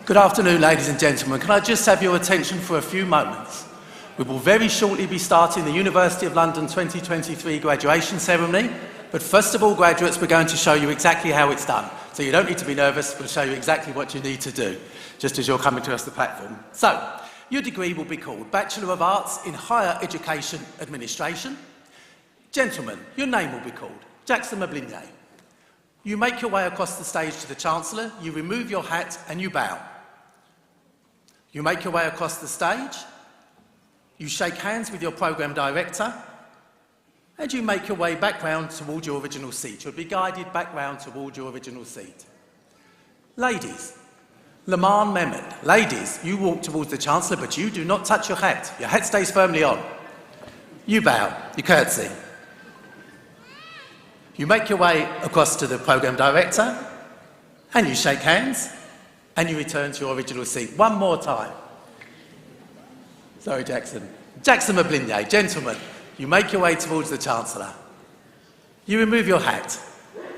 Good afternoon, ladies and gentlemen. Can I just have your attention for a few moments? We will very shortly be starting the University of London 2023 graduation ceremony, but first of all, graduates, we're going to show you exactly how it's done. So you don't need to be nervous, we'll show you exactly what you need to do, just as you're coming to us the platform. So, your degree will be called Bachelor of Arts in Higher Education Administration. Gentlemen, your name will be called Jackson Mablinier. You make your way across the stage to the Chancellor, you remove your hat and you bow. You make your way across the stage, you shake hands with your programme director, and you make your way back round towards your original seat. You'll be guided back round towards your original seat. Ladies, Laman Mehmed, ladies, you walk towards the Chancellor, but you do not touch your hat. Your hat stays firmly on. You bow, you curtsy. You make your way across to the programme director, and you shake hands, and you return to your original seat. One more time. Sorry, Jackson. Jackson Mablinier, gentlemen, you make your way towards the Chancellor. You remove your hat.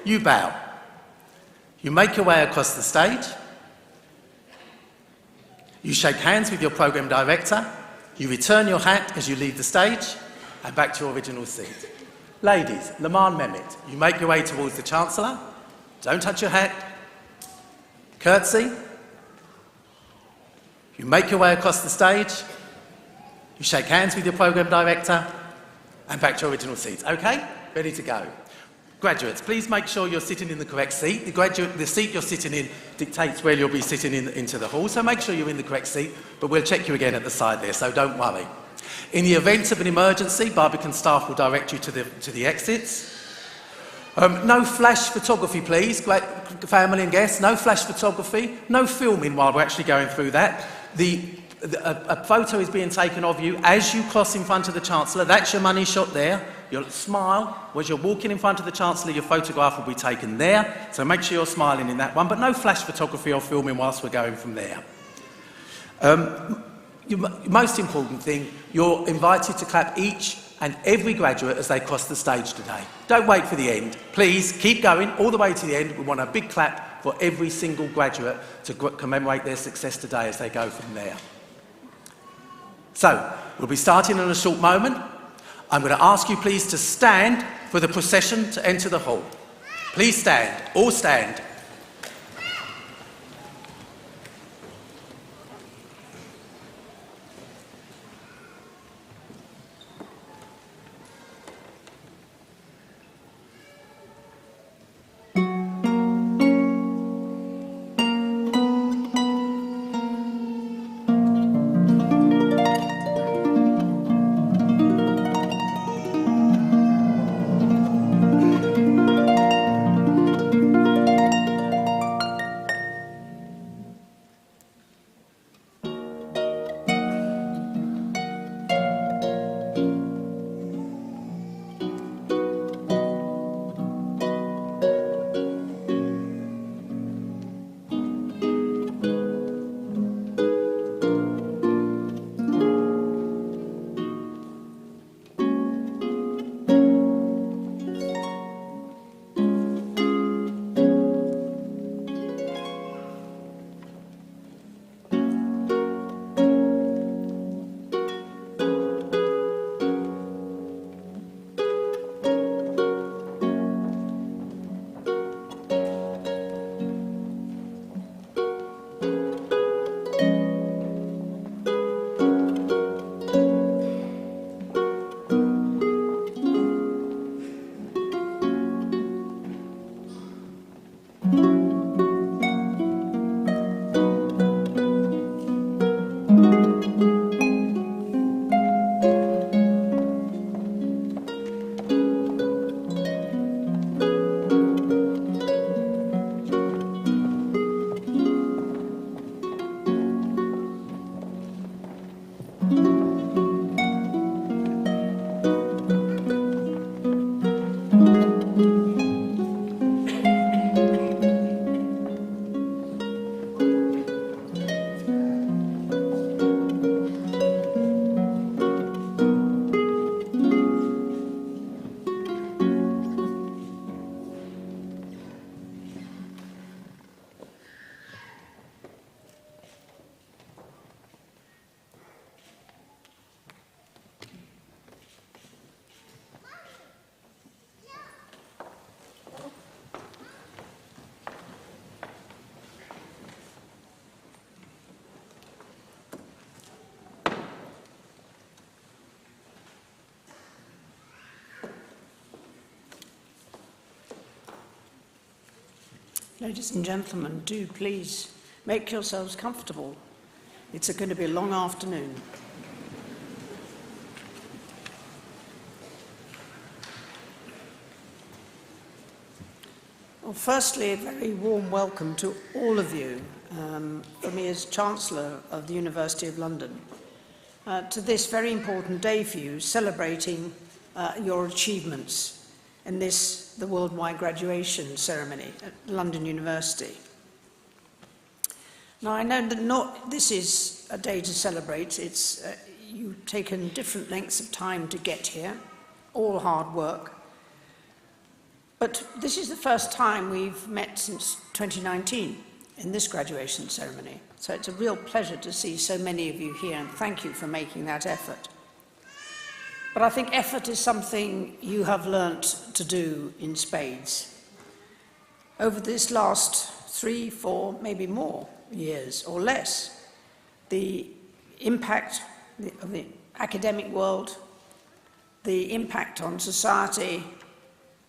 You bow. You make your way across the stage. You shake hands with your programme director. You return your hat as you leave the stage, and back to your original seat. Ladies, Laman Mehmet, you make your way towards the Chancellor. Don't touch your hat. Curtsy. You make your way across the stage. You shake hands with your programme director and back to your original seat. Okay? Ready to go. Graduates, please make sure you're sitting in the correct seat. The seat you're sitting in dictates where you'll be sitting into the hall, so make sure you're in the correct seat, but we'll check you again at the side there, so don't worry. In the event of an emergency, Barbican staff will direct you to the exits. No flash photography, please, family and guests. No flash photography. No filming while we're actually going through that. A photo is being taken of you as you cross in front of the Chancellor. That's your money shot there. You'll smile. As you're walking in front of the Chancellor, your photograph will be taken there. So make sure you're smiling in that one. But no flash photography or filming whilst we're going from there. Most important thing, you're invited to clap each and every graduate as they cross the stage today. Don't wait for the end. Please keep going all the way to the end. We want a big clap for every single graduate to commemorate their success today as they go from there. So, we'll be starting in a short moment. I'm going to ask you please to stand for the procession to enter the hall. Please stand, all stand. Ladies and gentlemen, do please make yourselves comfortable. It's going to be a long afternoon. Well, firstly, a very warm welcome to all of you for me as Chancellor of the University of London to this very important day for you, celebrating your achievements in the worldwide graduation ceremony at London University. Now, I know that this is a day to celebrate. You've taken different lengths of time to get here, all hard work. But this is the first time we've met since 2019 in this graduation ceremony. So it's a real pleasure to see so many of you here, and thank you for making that effort. But I think effort is something you have learnt to do in spades. Over this last 3, 4, maybe more years or less, the impact of the academic world, the impact on society,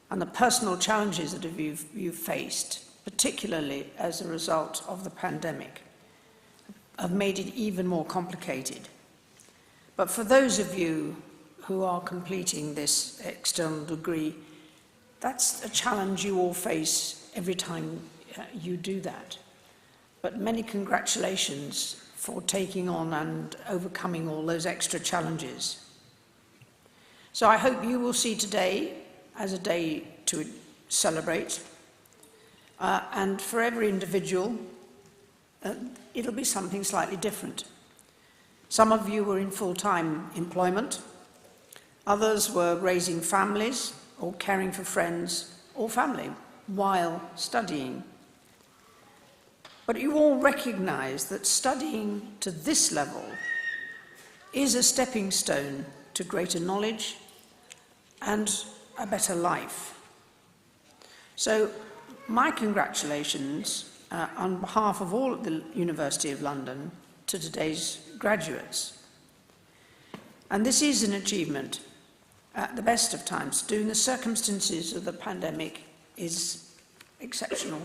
and the personal challenges that you've faced, particularly as a result of the pandemic, have made it even more complicated. But for those of you who are completing this external degree, that's a challenge you all face every time you do that. But many congratulations for taking on and overcoming all those extra challenges. So I hope you will see today as a day to celebrate. And for every individual, it'll be something slightly different. Some of you were in full-time employment. Others were raising families or caring for friends or family while studying. But you all recognize that studying to this level is a stepping stone to greater knowledge and a better life. So my congratulations on behalf of all at the University of London to today's graduates. And this is an achievement at the best of times. During the circumstances of the pandemic is exceptional.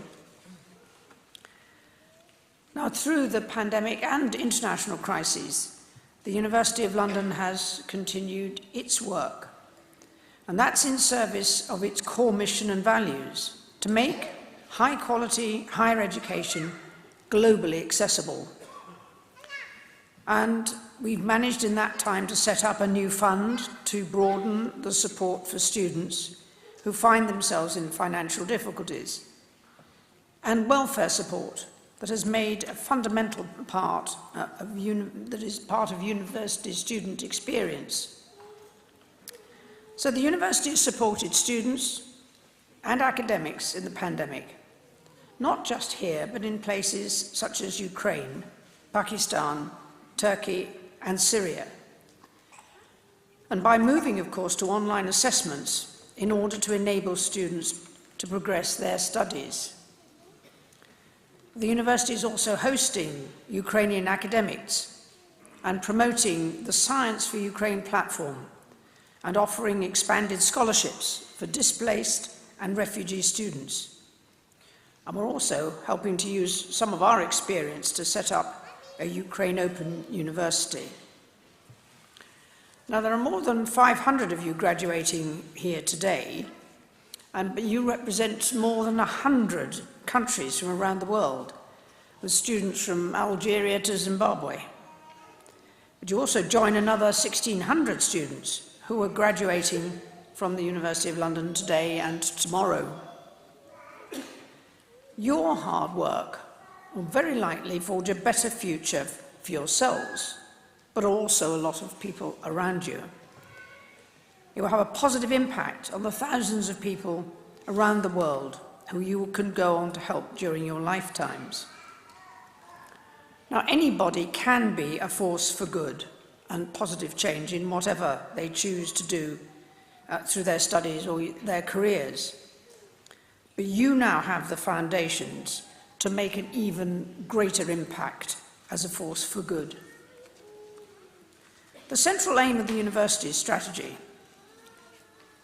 Now, through the pandemic and international crises, the University of London has continued its work. And that's in service of its core mission and values, to make high-quality higher education globally accessible. And we've managed in that time to set up a new fund to broaden the support for students who find themselves in financial difficulties, and welfare support that has made a fundamental part that is part of university student experience. So the university has supported students and academics in the pandemic, not just here, but in places such as Ukraine, Pakistan, Turkey, and Syria. And by moving, of course, to online assessments in order to enable students to progress their studies. The university is also hosting Ukrainian academics and promoting the Science for Ukraine platform and offering expanded scholarships for displaced and refugee students. And we're also helping to use some of our experience to set up a Ukraine Open University. Now, there are more than 500 of you graduating here today, and you represent more than 100 countries from around the world, with students from Algeria to Zimbabwe. But you also join another 1,600 students who are graduating from the University of London today and tomorrow. Your hard work will very likely forge a better future for yourselves, but also a lot of people around you. It will have a positive impact on the thousands of people around the world who you can go on to help during your lifetimes. Now, anybody can be a force for good and positive change in whatever they choose to do through their studies or their careers. But you now have the foundations to make an even greater impact as a force for good. The central aim of the university's strategy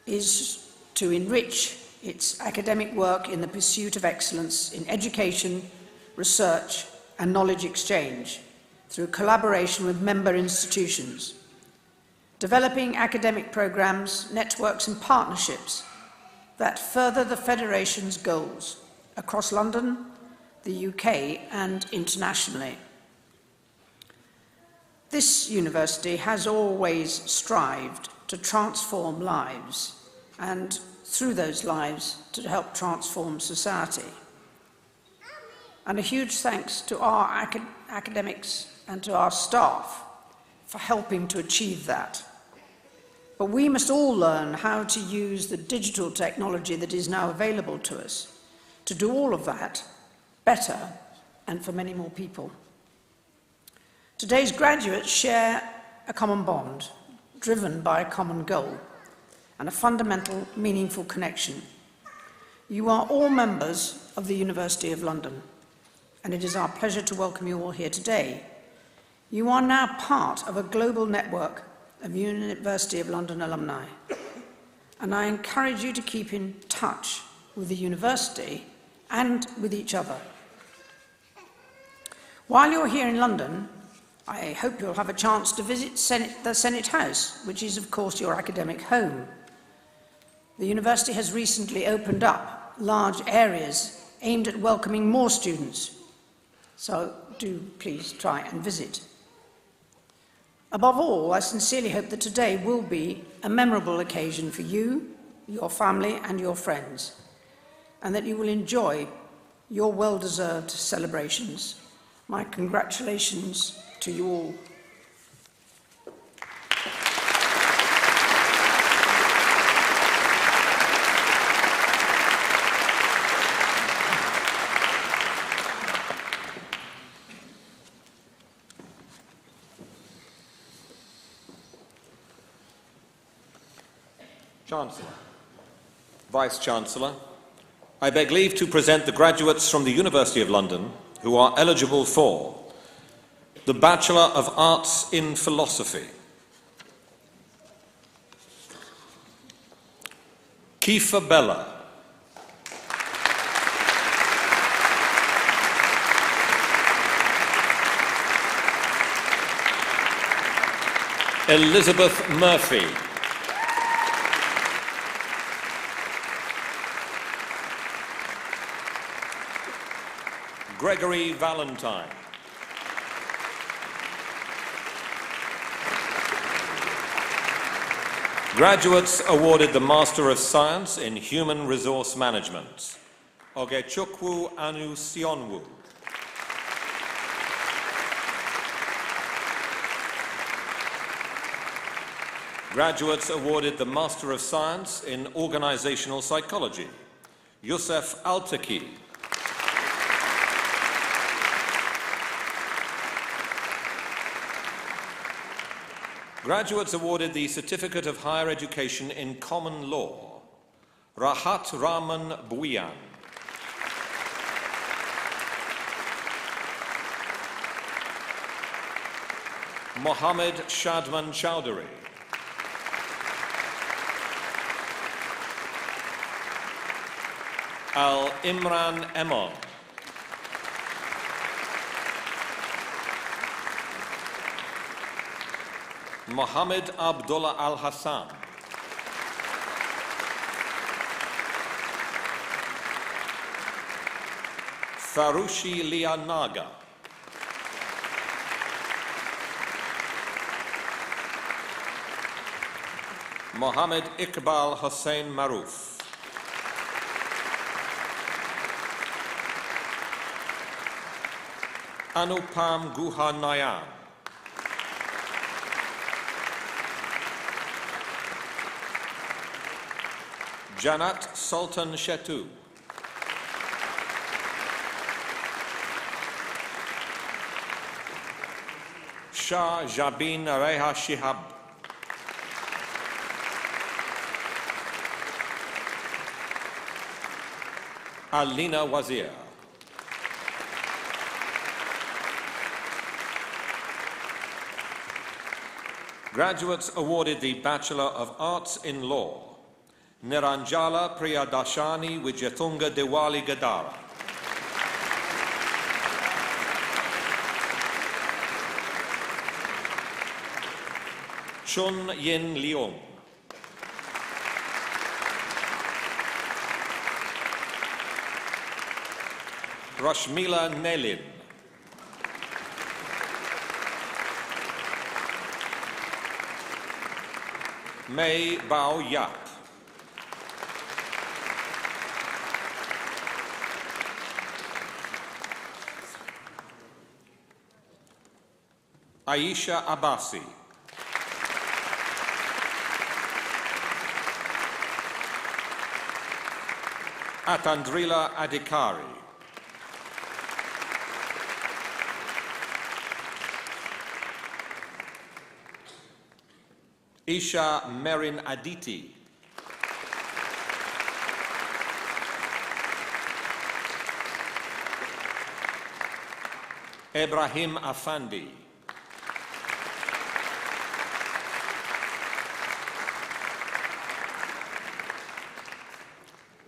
is to enrich its academic work in the pursuit of excellence in education, research, and knowledge exchange through collaboration with member institutions, developing academic programs, networks, and partnerships that further the Federation's goals across London, the UK, and internationally. This university has always strived to transform lives, and through those lives, to help transform society. And a huge thanks to our academics and to our staff for helping to achieve that. But we must all learn how to use the digital technology that is now available to us to do all of that better and for many more people. Today's graduates share a common bond, driven by a common goal and a fundamental, meaningful connection. You are all members of the University of London, and it is our pleasure to welcome you all here today. You are now part of a global network of University of London alumni, and I encourage you to keep in touch with the university and with each other. While you're here in London, I hope you'll have a chance to visit the Senate House, which is, of course, your academic home. The university has recently opened up large areas aimed at welcoming more students, so do please try and visit. Above all, I sincerely hope that today will be a memorable occasion for you, your family, and your friends, and that you will enjoy your well-deserved celebrations. My congratulations to you all. Chancellor, Vice-Chancellor, I beg leave to present the graduates from the University of London who are eligible for the Bachelor of Arts in Philosophy, Kiefer Bella, Elizabeth Murphy, Gregory Valentine, graduates awarded the Master of Science in Human Resource Management, Ogechukwu Anu Sionwu, graduates awarded the Master of Science in Organizational Psychology, Youssef Altaki, graduates awarded the Certificate of Higher Education in Common Law, Rahat Rahman Bhuiyan, Mohammed Shadman Chowdhury, Al Imran Emon, Mohammed Abdullah Al Hassan, Farushi Lianaga, Mohammed Iqbal Hussain Maroof, Anupam Guha Nayan, Janat Sultan Shetu, Shah Jabin Reha Shihab, Alina Wazir, graduates awarded the Bachelor of Arts in Law, Niranjala Priyadashani Wijatunga Diwali Gadara. Chun Yin Leong. Rashmila Nelin. Mei Bao Yap. Aisha Abbasi. Atandrila Adhikari. Isha Merin Aditi. Ibrahim Afandi.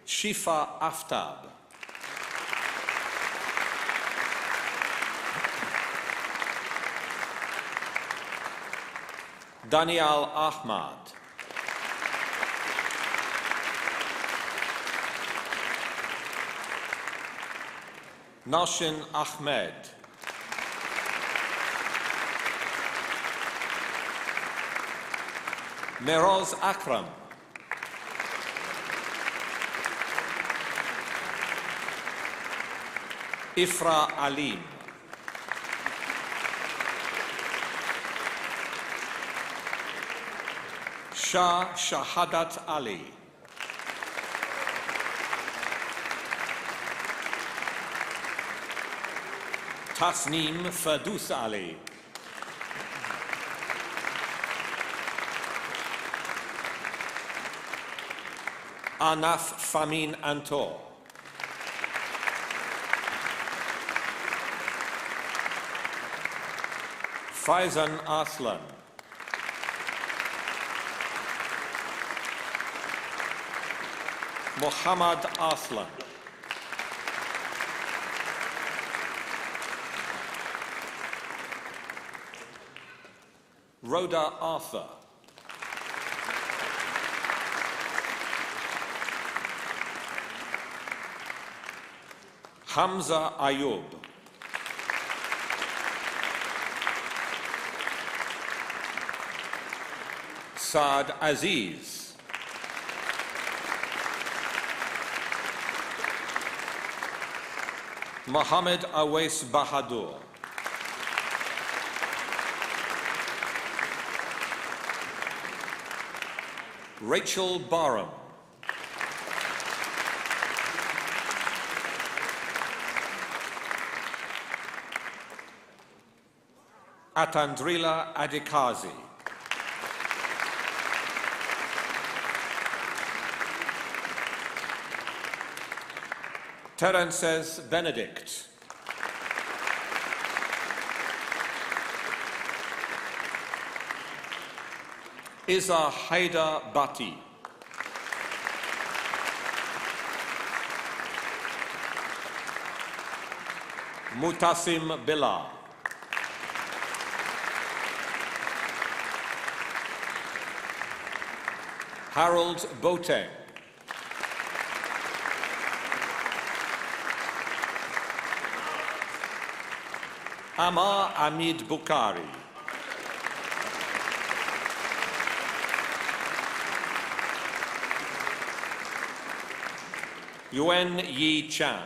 Shifa Aftab. Daniel Ahmad. Nashin Ahmed. Meroz Akram. Ifra Alim. Shah Shahadat Ali. Tasneem Ferdous Ali. Anaf Famin Antor. Faizan Aslan. Muhammad Aslan. Rhoda Arthur. Hamza Ayub. Saad Aziz. Mohammed Awais Bahadur. Rachel Barham. Atandrila Adhikazi. Terences Benedict. Iza Haida Bati. Mutasim Bilal. Harold Boateng. Amar Amid Bukhari. Yuen Yi Chan.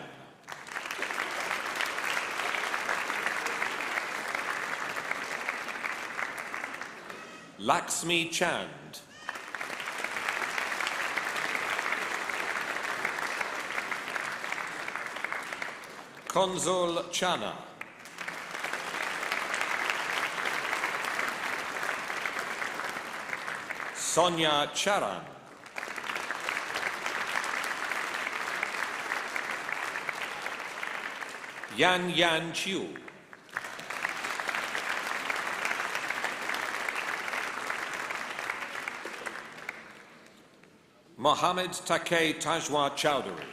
Laxmi Chand. Konsul Chana. Sonia Charan. Yan Yan Chiu. Mohammed Takei Tajwa Chowdhury.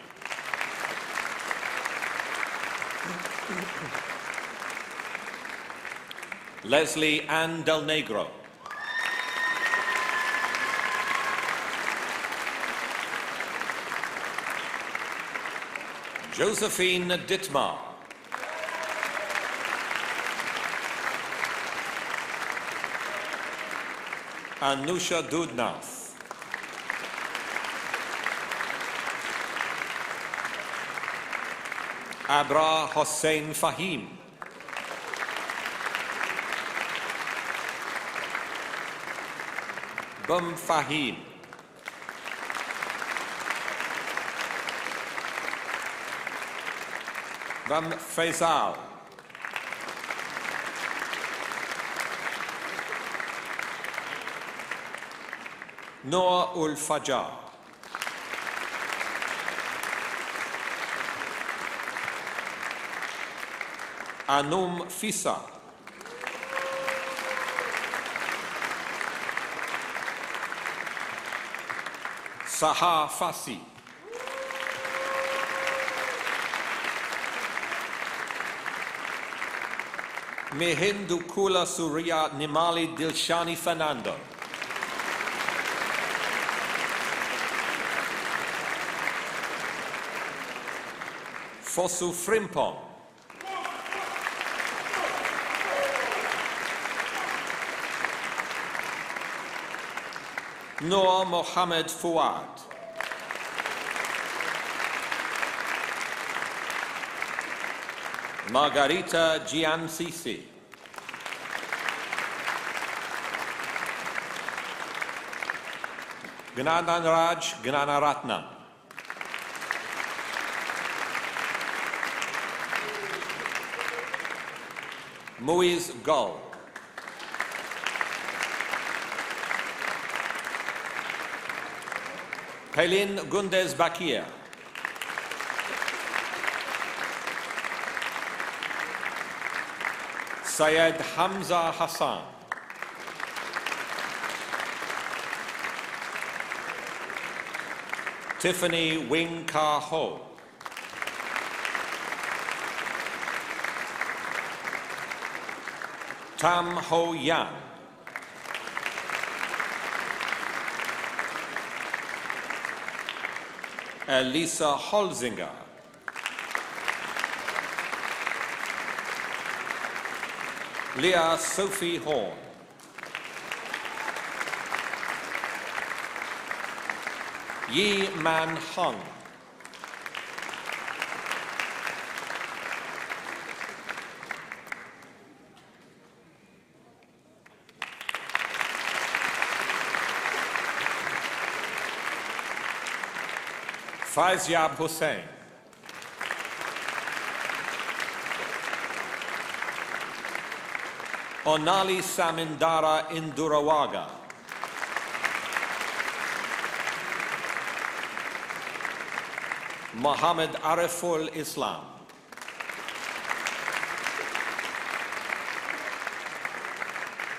Leslie Ann Del Negro. Josephine Dittmar. Anusha Dudnath. Abra Hossein Fahim. Bum Fahim. Bum Faisal. Noor ul Fajar. Anum Fisa. Saha Fasi. Mehindu Kula Surya Nimali Dilshani Fernando. Fosu Frimpong. Noor Mohammed Fuad. Margarita Giansisi. Gnanaraj Gnanaratnam. Muiz Gull. Pelin Gundes Bakir. Syed Hamza Hassan. Tiffany Wing Ka Ho. Tam Ho Yan. Elisa Holzinger. Leah Sophie Horn. Yi Man Hung. Faizyab Hussain. Onali Samindara Indurawaga. Muhammad Ariful Islam.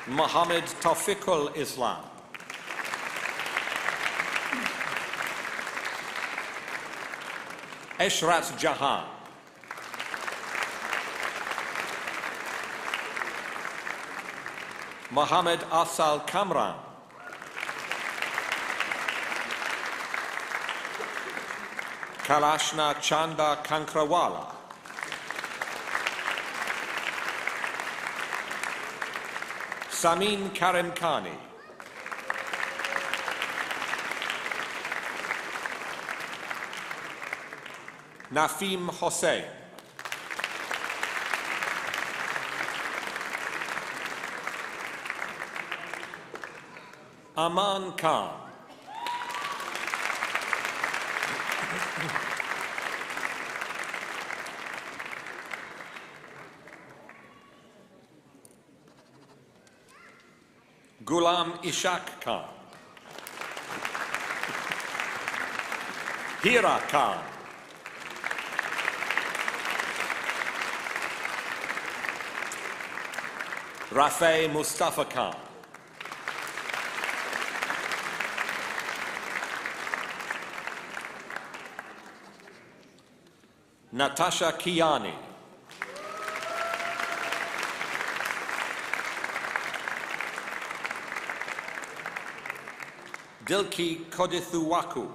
Muhammad Tawfiqul Islam. Eshrat Jahan. Muhammad Asal Kamran. Kalashna Chanda Kankrawala. Samin Karimkhani. Nafim Hossain. Aman Khan. Ghulam Ishaq Khan. Hira Khan. Rafe Mustafa Khan. Natasha Kiani. Dilki Kodithuwaku.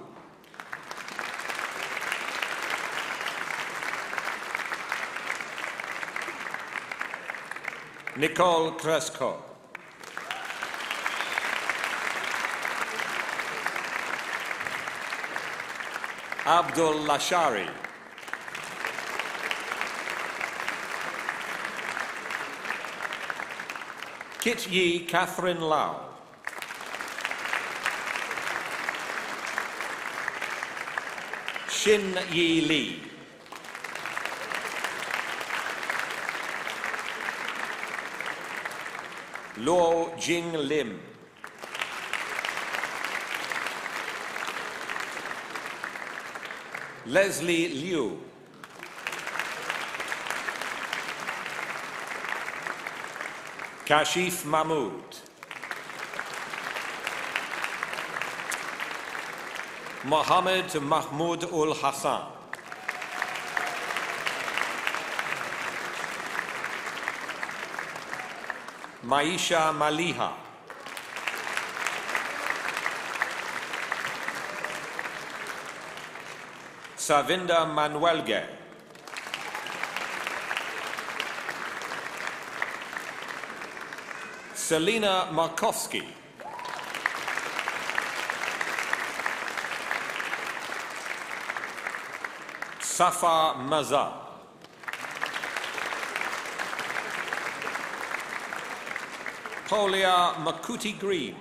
Nicole Cresco. Abdul Lashari. Kit Yi Catherine Lau. Shin Yi Lee. Luo Jing Lim. Leslie Liu. Kashif Mahmood. Mohammed Mahmoud Ul Hassan. Maisha Maliha. Savinda Manuelge. Selina Markowski. Safa Maza. Polia Makuti Green.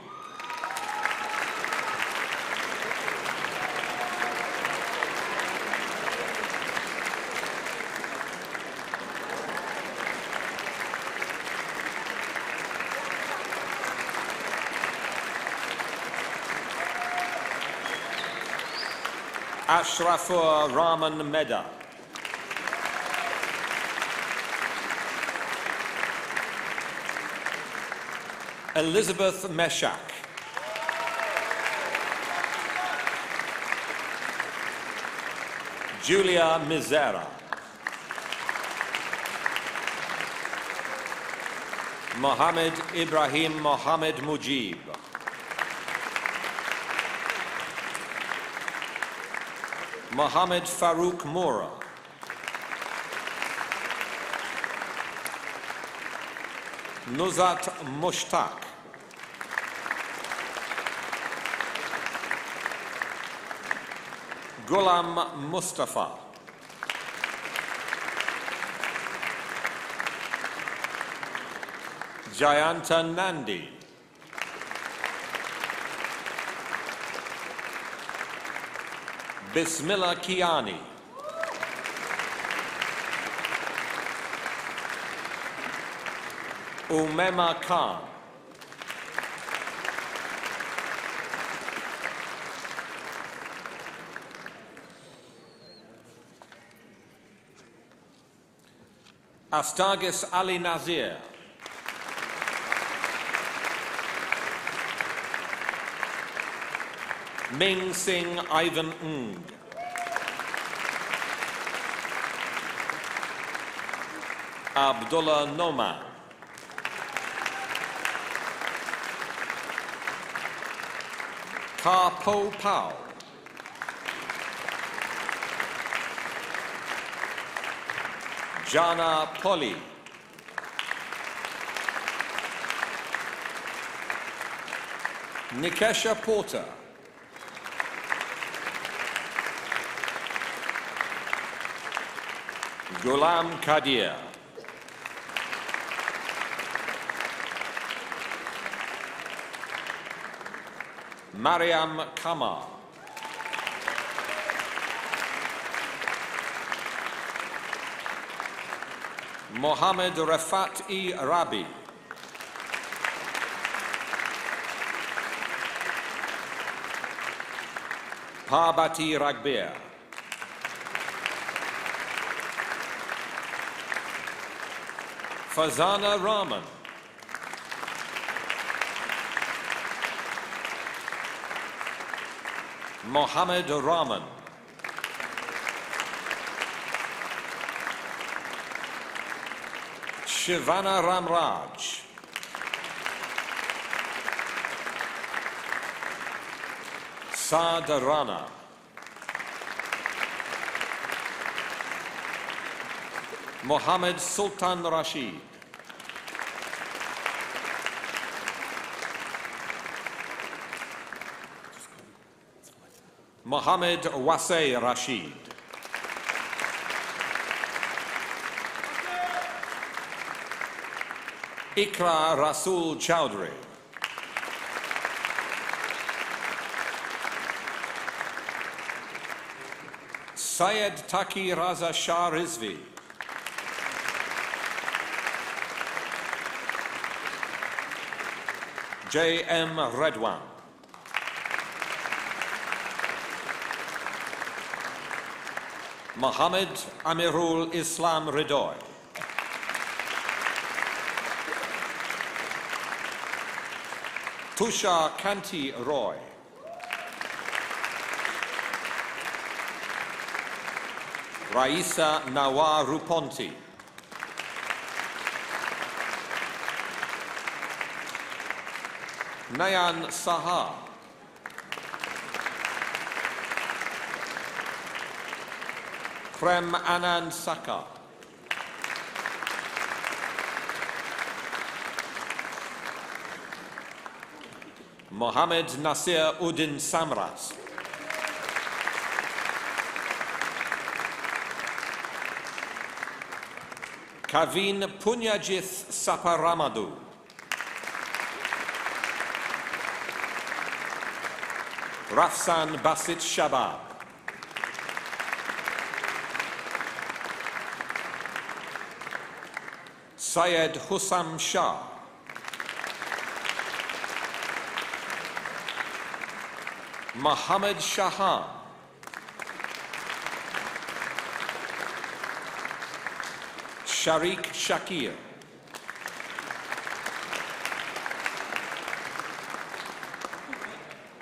Ashrafur Rahman Meda. Elizabeth Meshak. Julia Mizera. Mohammed Ibrahim Mohammed Mujib. Mohammed Farouk Moura. Nuzat Mushtaq. Ghulam Mustafa. Jayanta Nandi. Bismillah Kiani. Umema Khan. Astagis Ali Nazir. Ming Sing Ivan Ng. Abdullah Noman. Ka Po Pao. Jana Polly. Nikesha Porter. Ghulam Kadir. Mariam Kamal. Mohammed Rafat-e Rabi. Parbati Ragbir. Fazana Rahman. Mohammed Rahman. Shivana Ramraj. Saad Rana. Mohammed Sultan Rashid. Mohammed Wasey Rashid. Ikra Rasul Chowdhury. Syed Taki Raza Shah Rizvi. J.M. Redwan. Mohammed Amirul Islam Ridoy. Tushar Kanti Roy. Raisa Nawar Ruponti. Nayan Saha. Prem Anand Saka. Mohammed Nasir Uddin Samrat. Kavin Punyajith Saparamadu. Rafsan Basit Shabab. Syed Hussam Shah. Mohammed Shahan. Sharik Shakir.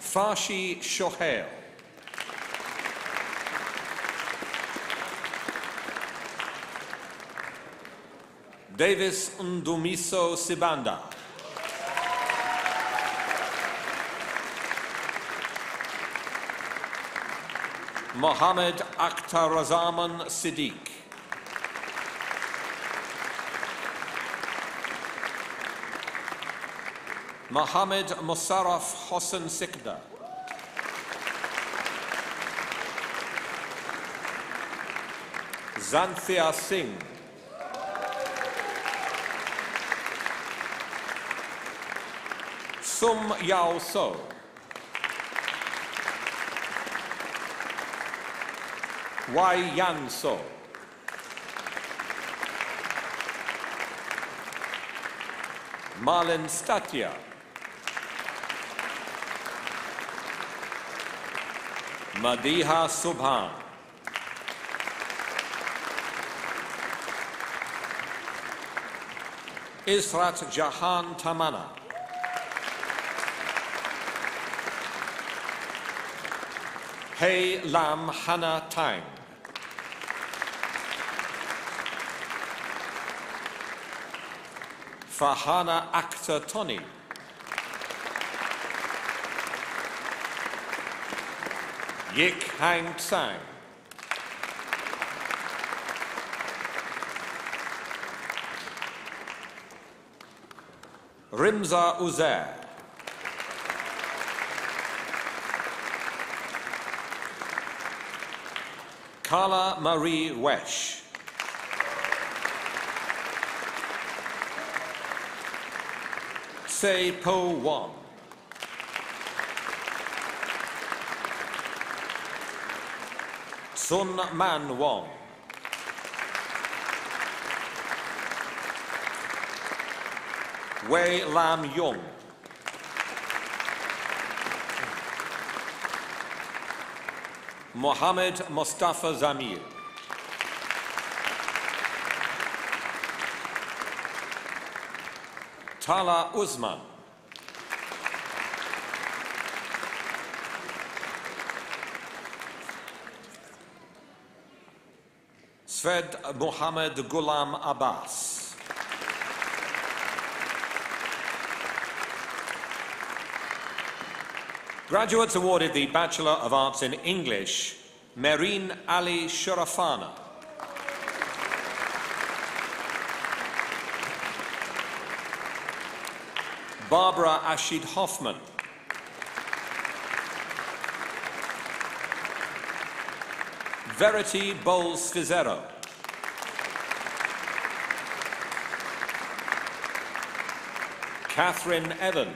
Farshi Shohail. Davis Ndumiso Sibanda. Mohammed Akhtar Razaman Siddiq. Mohammed Musarraf Hossain Sikda. Zanthia Singh. Sum Yao So. Wai Yan So. Marlin Statia. Madiha Subhan. Israt Jahan Tamana. Hey Lam Hana Tang. Farhana Akhtar Tony. Yik Hang Tsang. Rimza Uzair. Carla Marie Wesh. Say Po Wan. Sun Man Wong. Wei Lam Yung. Mohammed Mustafa Zamir. Tala Uzman. Sved Mohammed Ghulam Abbas. Graduates awarded the Bachelor of Arts in English, Merin Ali Sharafana. Barbara Ashid Hoffman. Verity Bowles Fizero. Catherine Evans.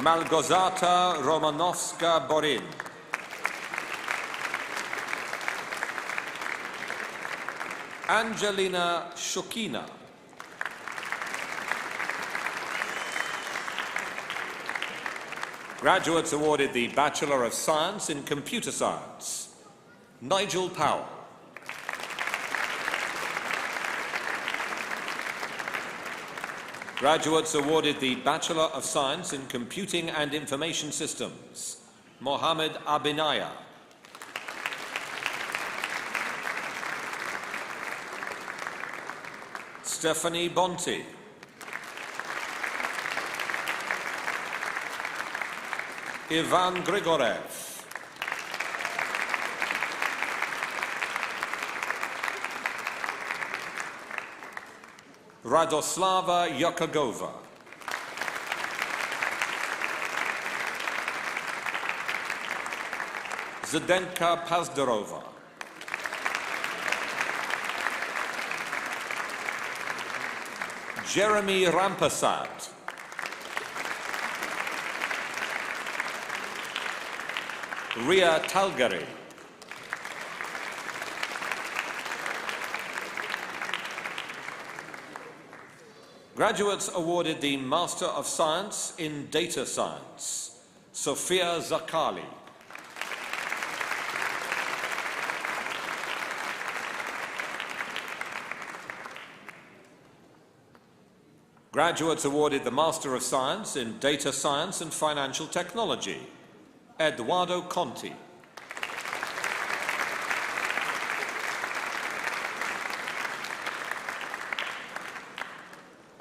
Malgorzata Romanowska-Borin. Angelina Shukina. Graduates awarded the Bachelor of Science in Computer Science, Nigel Powell. Graduates awarded the Bachelor of Science in Computing and Information Systems, Mohammed Abinaya. Stephanie Bonti. Ivan Grigorev. Radoslava Yakagova. Zdenka Pazdarova. Jeremy Rampasad. Ria Talgari. Graduates awarded the Master of Science in Data Science, Sofia Zakali. Graduates awarded the Master of Science in Data Science and Financial Technology, Eduardo Conti.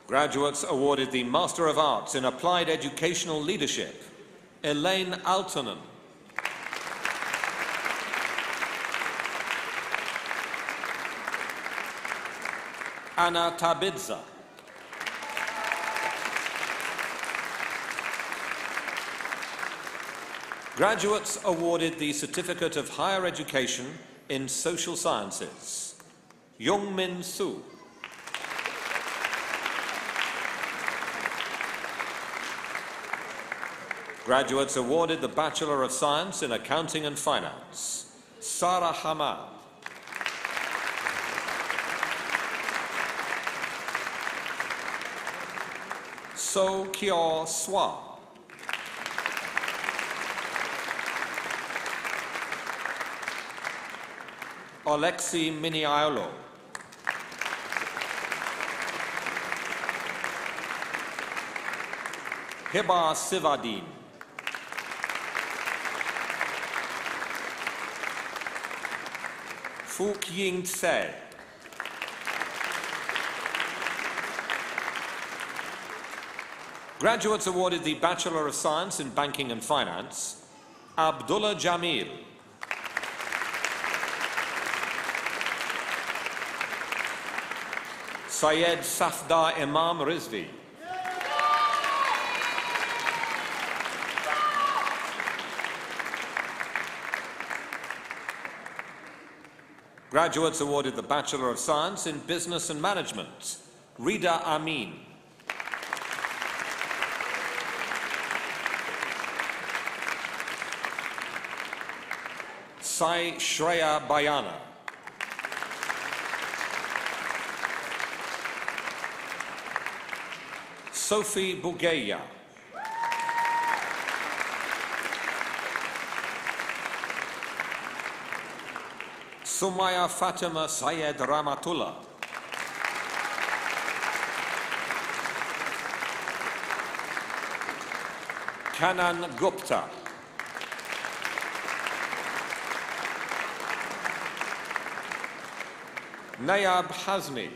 Graduates awarded the Master of Arts in Applied Educational Leadership, Elaine Altonen. Anna Tabidza. Graduates awarded the Certificate of Higher Education in Social Sciences, Young Min Soo. Graduates awarded the Bachelor of Science in Accounting and Finance, Sarah Hamad. So Kyo Swa. Alexei Miniaiolo. Hiba Sivadin. Fook Ying Tse. Graduates awarded the Bachelor of Science in Banking and Finance, Abdullah Jamil. Syed Safdar Imam Rizvi. Graduates awarded the Bachelor of Science in Business and Management, Rida Amin. Sai Shreya Bayana. Sophie Bugeya. Sumaya Fatima Syed Ramatullah. Kanan Gupta. Nayab Hazmi.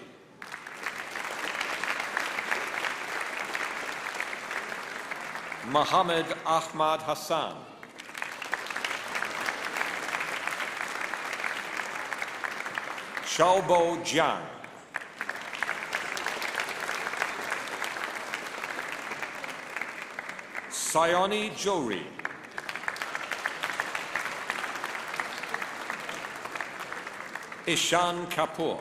Mohammed Ahmad Hassan. Xiaobo Jiang. Sayoni Jori. Ishan Kapoor.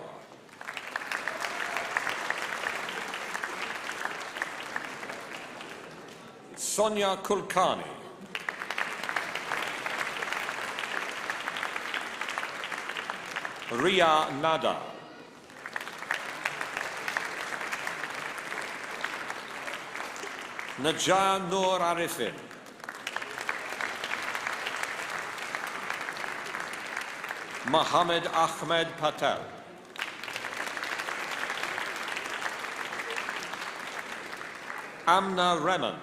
Sonia Kulkarni. Ria Nada. Najah Noor Arifin. Mohammed Ahmed Patel. Amna Rehman.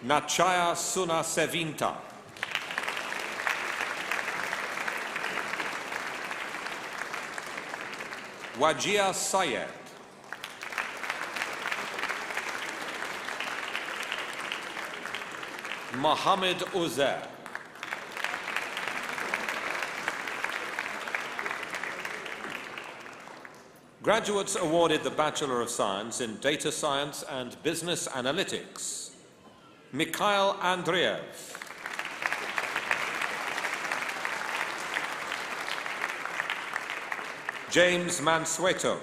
Nachaya Suna Sevinta. Wajia Sayed. Mohammed Uzair. Graduates awarded the Bachelor of Science in Data Science and Business Analytics. Mikhail Andreev. James Mansueto.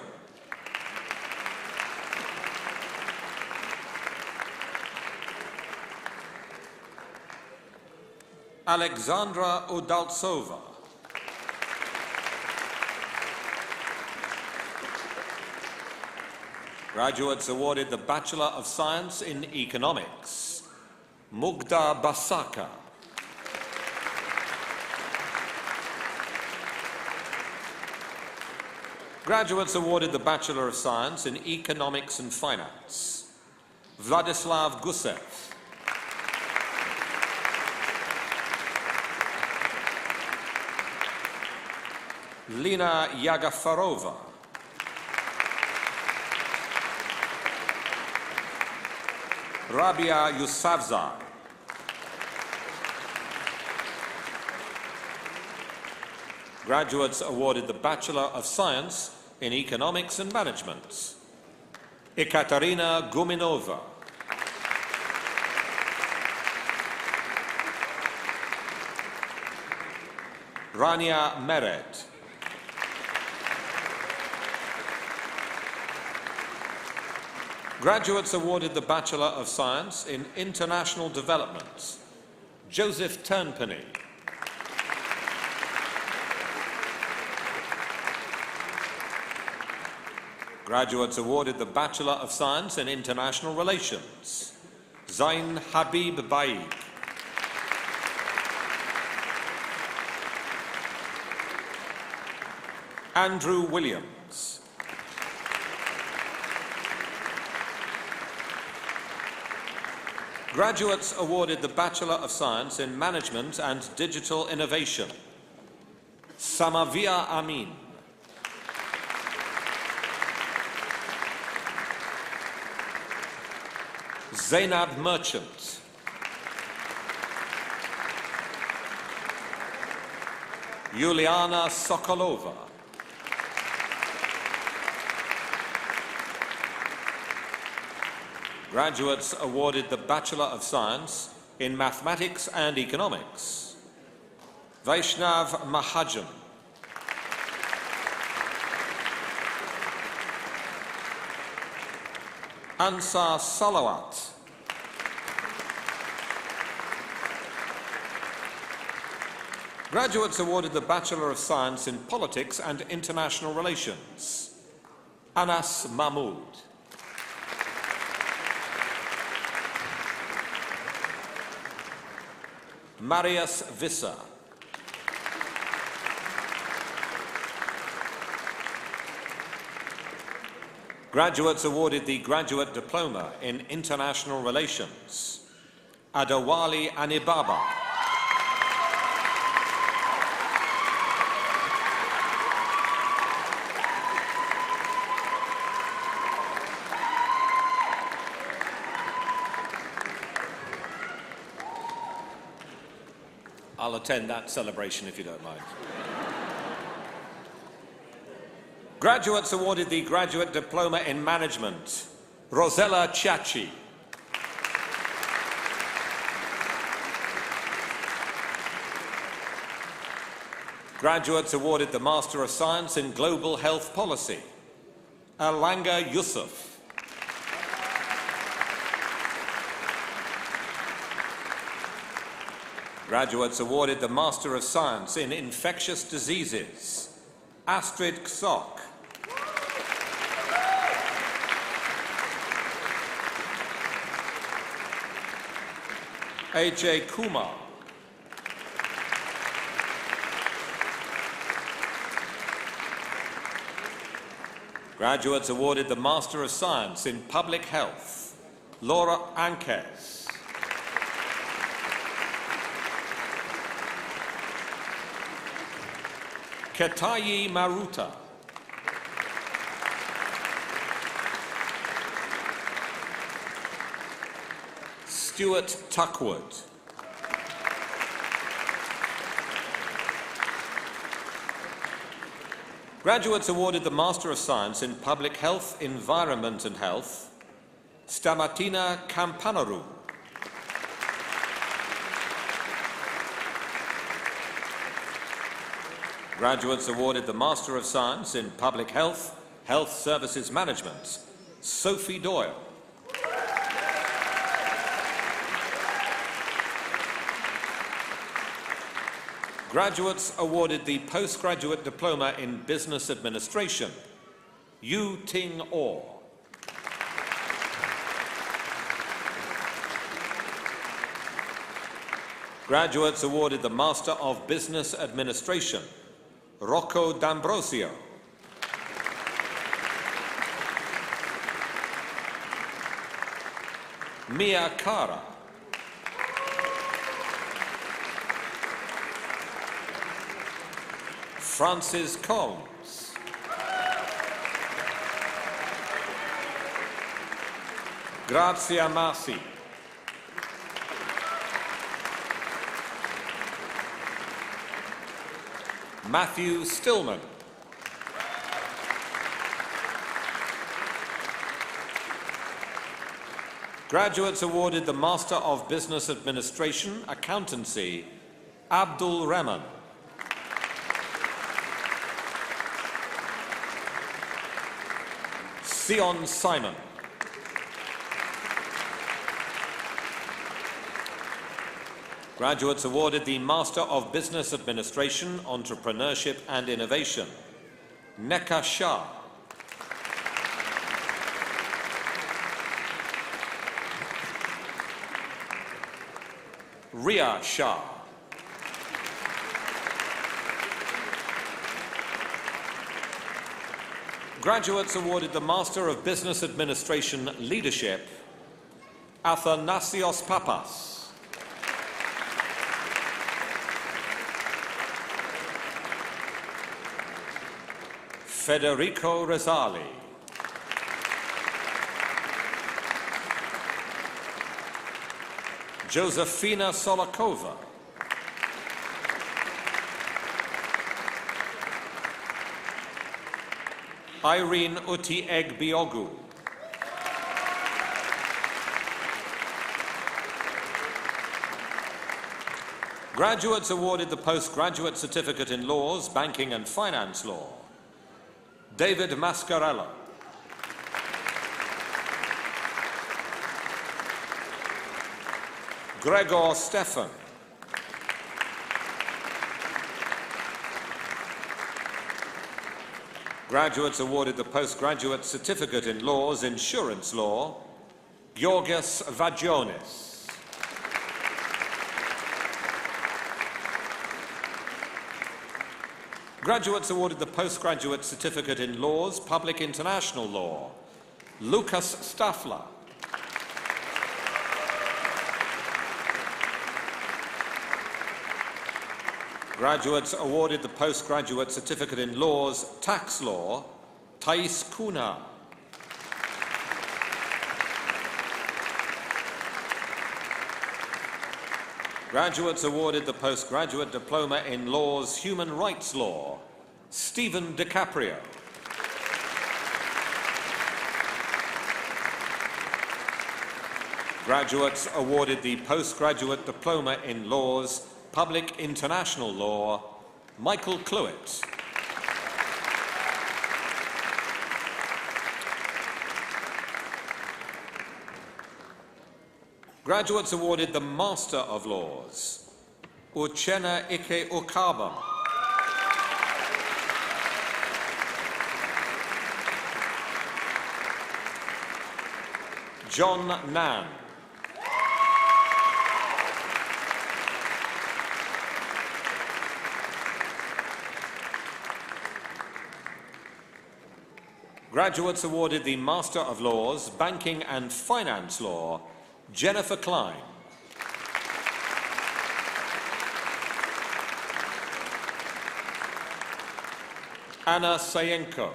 Alexandra Udaltsova. Graduates awarded the Bachelor of Science in Economics. Mugda Basaka. Graduates awarded the Bachelor of Science in Economics and Finance. Vladislav Gusev. Lina Yagafarova. Rabia Yousafzai. Graduates awarded the Bachelor of Science in Economics and Management. Ekaterina Guminova. Rania Meret. Graduates awarded the Bachelor of Science in International Development. Joseph Turnpenny. Graduates awarded the Bachelor of Science in International Relations. Zain Habib Baig. Andrew Williams. Graduates awarded the Bachelor of Science in Management and Digital Innovation. Samavia Amin. Zainab Merchant. Yuliana Sokolova. Graduates awarded the Bachelor of Science in Mathematics and Economics. Vaishnav Mahajan. Ansar Salawat. Graduates awarded the Bachelor of Science in Politics and International Relations. Anas Mahmood. Marius Visser. Graduates awarded the Graduate Diploma in International Relations. Adewale Anibaba. I'll attend that celebration if you don't mind. Graduates awarded the Graduate Diploma in Management. Rosella Ciacci. Graduates awarded the Master of Science in Global Health Policy. Alanga Yusuf. Graduates awarded the Master of Science in Infectious Diseases. Astrid Ksok. AJ Kumar. Graduates awarded the Master of Science in Public Health. Laura Ankes. Ketayi Maruta. Stuart Tuckwood. Graduates awarded the Master of Science in Public Health, Environment and Health. Stamatina Campanaru. Graduates awarded the Master of Science in Public Health, Health Services Management. Sophie Doyle. Graduates awarded the Postgraduate Diploma in Business Administration. Yu Ting Orr. Graduates awarded the Master of Business Administration. Rocco D'Ambrosio. Mia Cara. Francis Combs. Grazia Masi. Matthew Stillman. Graduates awarded the Master of Business Administration, Accountancy, Abdul Rahman. Sion Simon. Graduates awarded the Master of Business Administration, Entrepreneurship and Innovation. Neka Shah. Ria Shah. Graduates awarded the Master of Business Administration, Leadership. Athanasios Papas. Federico Rezali. Josefina Solakova. Irene Uti Egbiogu. Graduates awarded the Postgraduate Certificate in Laws, Banking and Finance Law. David Mascarello. Gregor Stefan. Graduates awarded the Postgraduate Certificate in Laws, Insurance Law. Georgios Vagionis. Graduates awarded the Postgraduate Certificate in Laws, Public International Law. Lucas Staffler. Graduates awarded the Postgraduate Certificate in Laws, Tax Law. Thais Kuna. Graduates awarded the postgraduate diploma in Law's Human Rights Law, Stephen DiCaprio. Graduates awarded the postgraduate diploma in Law's Public International Law, Michael Cluett. Graduates awarded the Master of Laws, Uchenna Ike Ukabam. John Nan. Graduates awarded the Master of Laws, Banking and Finance Law, Jennifer Klein. Anna Sayenko.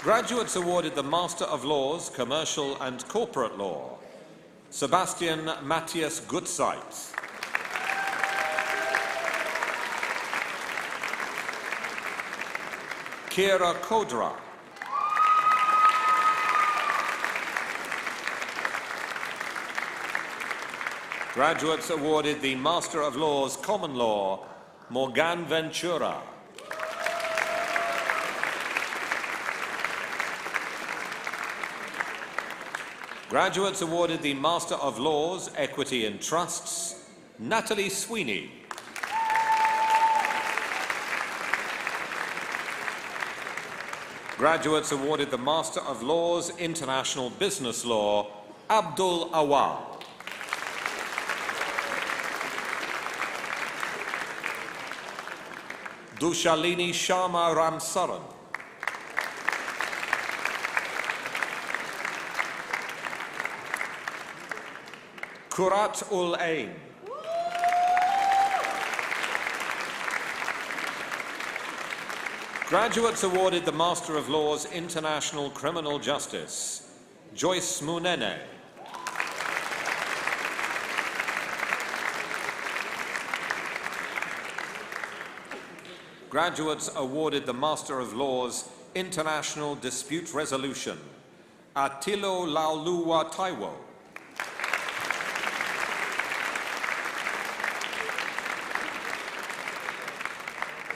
Graduates awarded the Master of Laws, Commercial and Corporate Law, Sebastian Matthias Gutzeit. Kira Kodra. Graduates awarded the Master of Laws, Common Law, Morgan Ventura. Graduates awarded the Master of Laws, Equity and Trusts, Natalie Sweeney. Graduates awarded the Master of Laws, International Business Law, Abdul Awal. Dushalini Sharma Ramsaran. Kurat ul Ain. Graduates awarded the Master of Laws, International Criminal Justice, Joyce Munene. Graduates awarded the Master of Laws, International Dispute Resolution, Atilo Laulua Taiwo.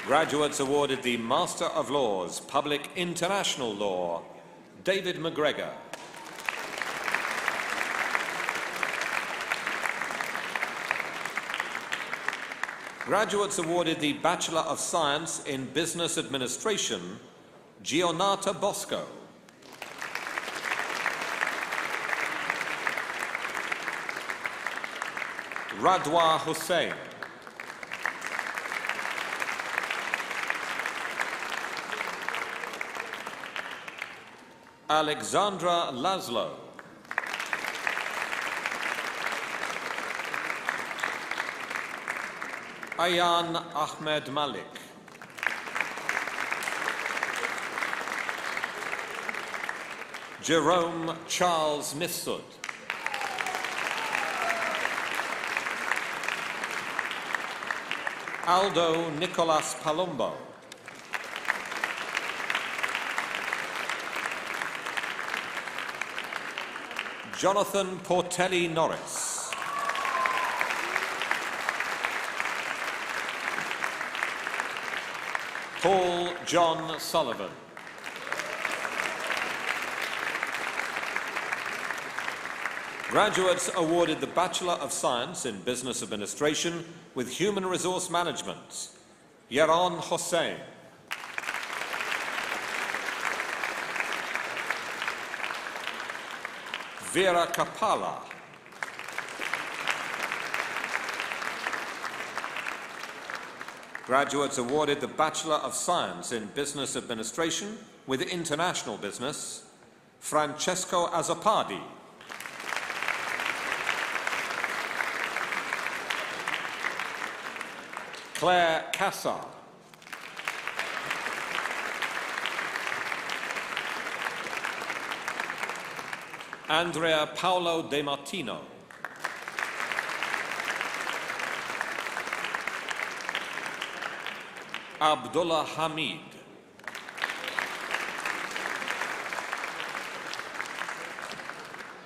Graduates awarded the Master of Laws, Public International Law, David McGregor. Graduates awarded the Bachelor of Science in Business Administration, Gionata Bosco. Radwa Hussain. Alexandra Laszlo. Ayan Ahmed Malik. Jerome Charles Mifsud. Aldo Nicolas Palumbo. Jonathan Portelli Norris. Paul John Sullivan. Graduates awarded the Bachelor of Science in Business Administration with Human Resource Management, Yaron Hossein. Vera Kapala. Graduates awarded the Bachelor of Science in Business Administration with International Business, Francesco Azzopardi. Claire Cassar. Andrea Paolo De Martino. Abdullah Hamid.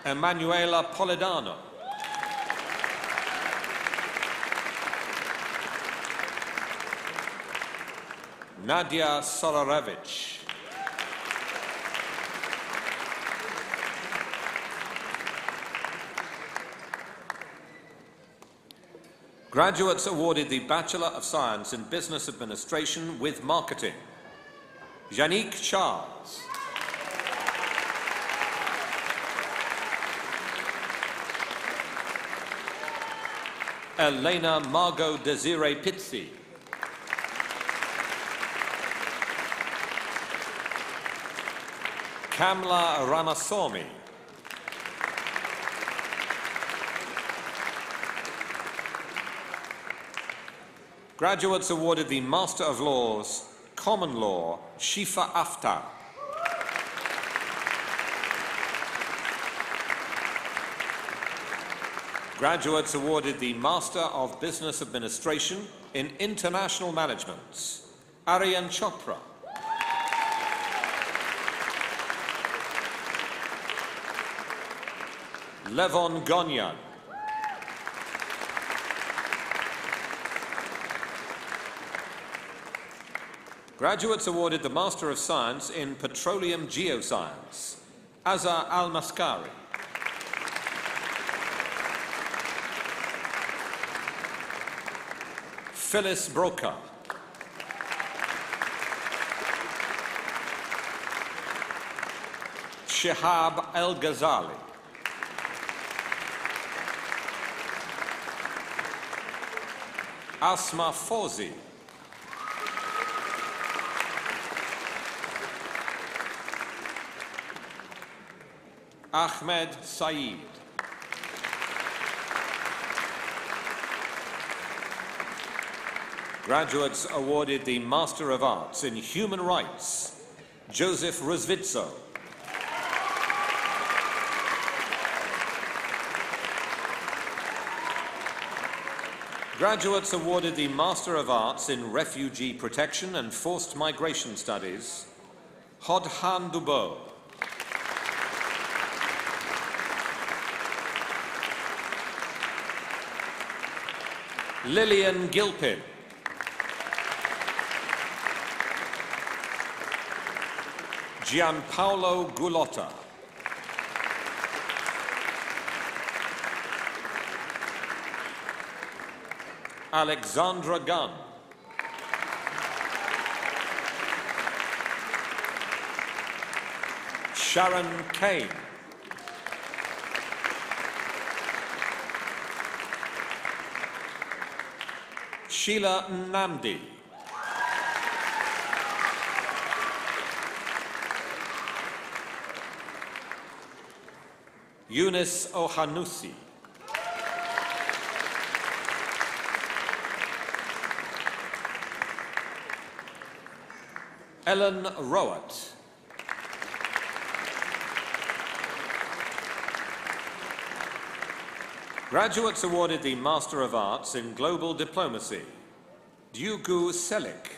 Emanuela Poledano. Nadia Sorarevich. Graduates awarded the Bachelor of Science in Business Administration with Marketing. Yannick Charles. Elena Margot Desiree Pizzi. Kamla Ramaswamy. Graduates awarded the Master of Laws, Common Law, Shifa Aftar. Graduates awarded the Master of Business Administration in International Management, Aryan Chopra. Levon Gonyan. Graduates awarded the Master of Science in Petroleum Geoscience, Azar Al-Maskari. Phyllis Broca. Shihab El-Ghazali. Asma Fawzi. Ahmed Saeed. Graduates awarded the Master of Arts in Human Rights, Joseph Rozvitso. Graduates awarded the Master of Arts in Refugee Protection and Forced Migration Studies, Hodhan Dubo. Lillian Gilpin. Gianpaolo Gulotta. Alexandra Gunn. Sharon Kane. Sheila Nnamdi. Eunice Ohanusi. Ellen Rowett. Graduates awarded the Master of Arts in Global Diplomacy, Diogo Selik.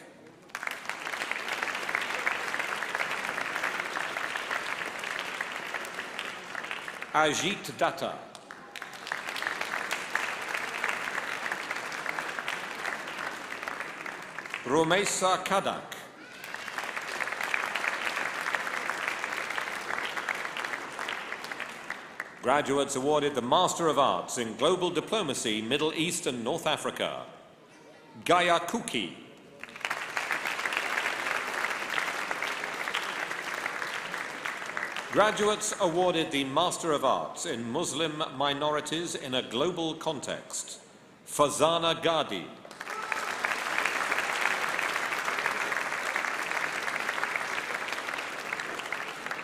Ajit Datta. Rumesa Kadak. Graduates awarded the Master of Arts in Global Diplomacy, Middle East and North Africa, Gaya Kuki. Graduates awarded the Master of Arts in Muslim Minorities in a Global Context, Fazana Gadi.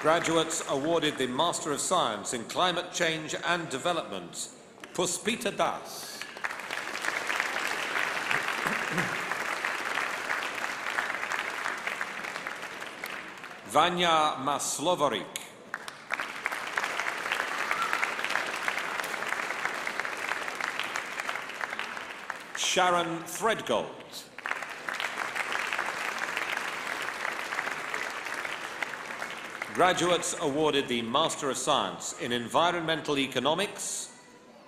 Graduates awarded the Master of Science in Climate Change and Development, Puspita Das. Vanya Maslovarik. Sharon Threadgold. Graduates awarded the Master of Science in Environmental Economics,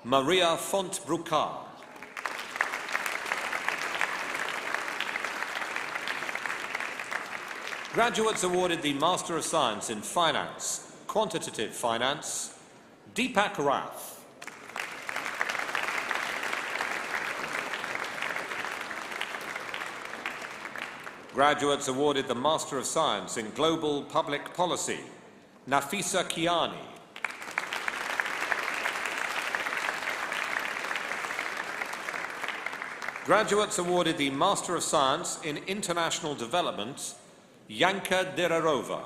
Maria Font-Brucard. Graduates awarded the Master of Science in Finance, Quantitative Finance, Deepak Rath. Graduates awarded the Master of Science in Global Public Policy, Nafisa Kiani. Graduates awarded the Master of Science in International Development, Yanka Derarova.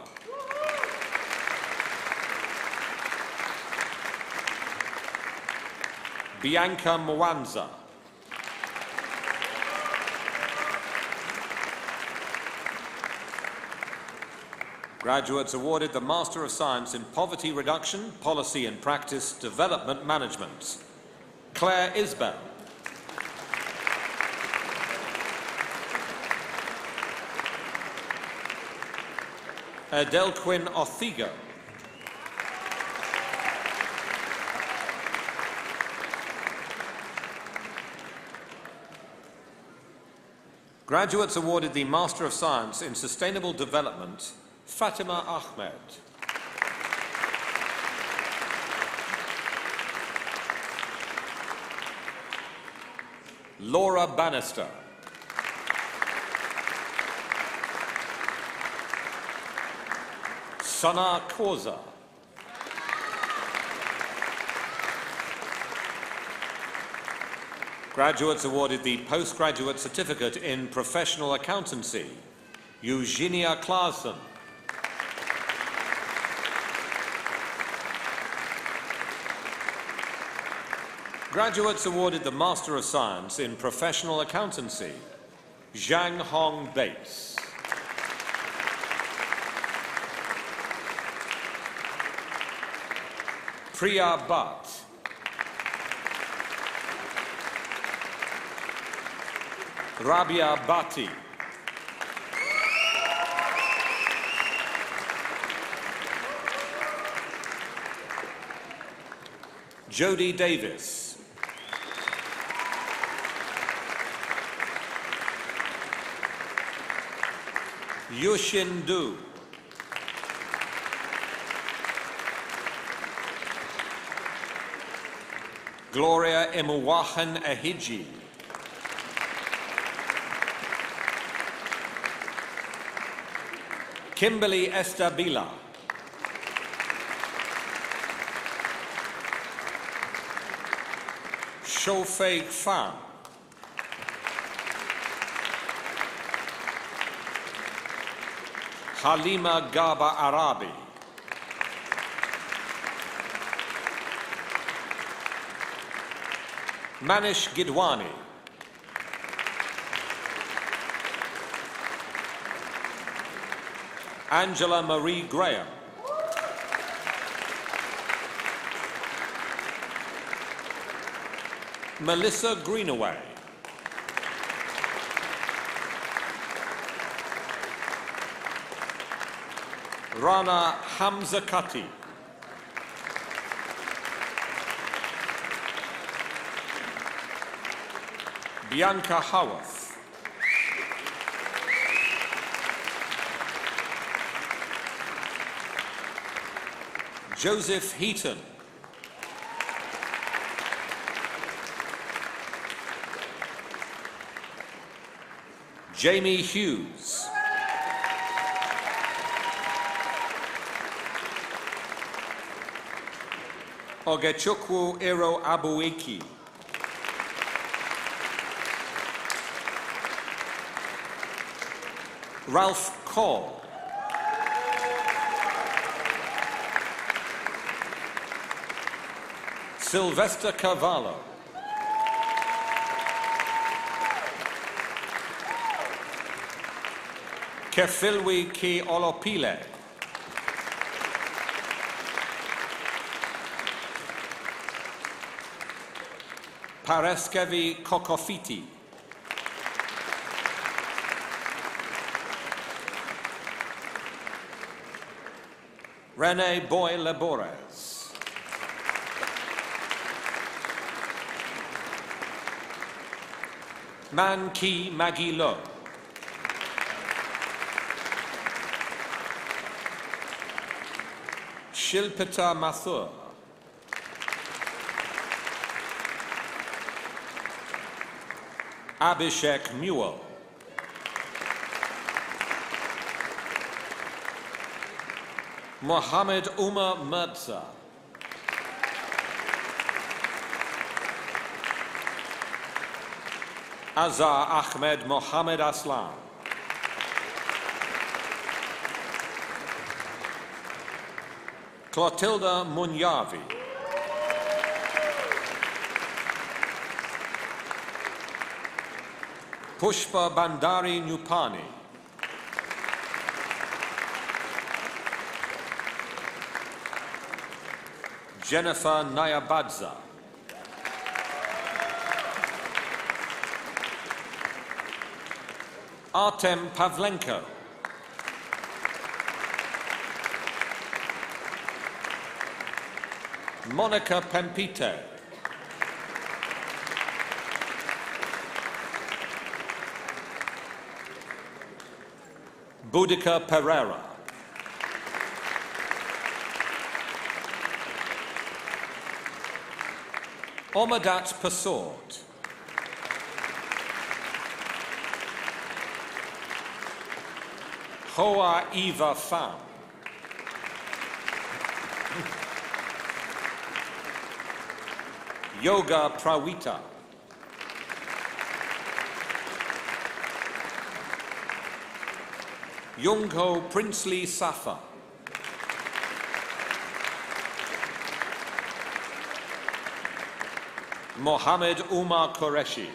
Bianca Mwanza. Graduates awarded the Master of Science in Poverty Reduction, Policy and Practice, Development Management, Claire Isbell. Adelquin Othigo. Graduates awarded the Master of Science in Sustainable Development, Fatima Ahmed. Laura Bannister. Sana Koza. Graduates awarded the Postgraduate Certificate in Professional Accountancy, Eugenia Claassen. Graduates awarded the Master of Science in Professional Accountancy, Zhang Hong Bates. Priya Bhatt. Rabia Bhatti. Jodie Davis. Yushin Du. Gloria Emuwahan Ahiji. Kimberly Estabila. Shofei Fan. Halima Gaba Arabi. Manish Gidwani. Angela Marie Graham. Melissa Greenaway. Rana Hamzakati. Bianca Howarth. Joseph Heaton. Jamie Hughes. Ogechukwu Ero Abueki. Ralph Call. Sylvester Cavallo. Kefilwi Ki Olopile. Pareskevi Kokofiti. René Boy Labores. Man Ki Maggie Lo. Shilpita Mathur. Abhishek Mewell. Mohammed Umar Mirza. Azhar Ahmed Mohammed Aslam. Clotilda Munyavi. Pushpa Bandari Nupani. Jennifer Nyabadza. Artem Pavlenko. Monica Pempite. Boudica Pereira. Omadat Pasord. Hoa Eva Pham. Yoga Prawita. Yungho Princely Safa. Mohammed Umar Qureshi.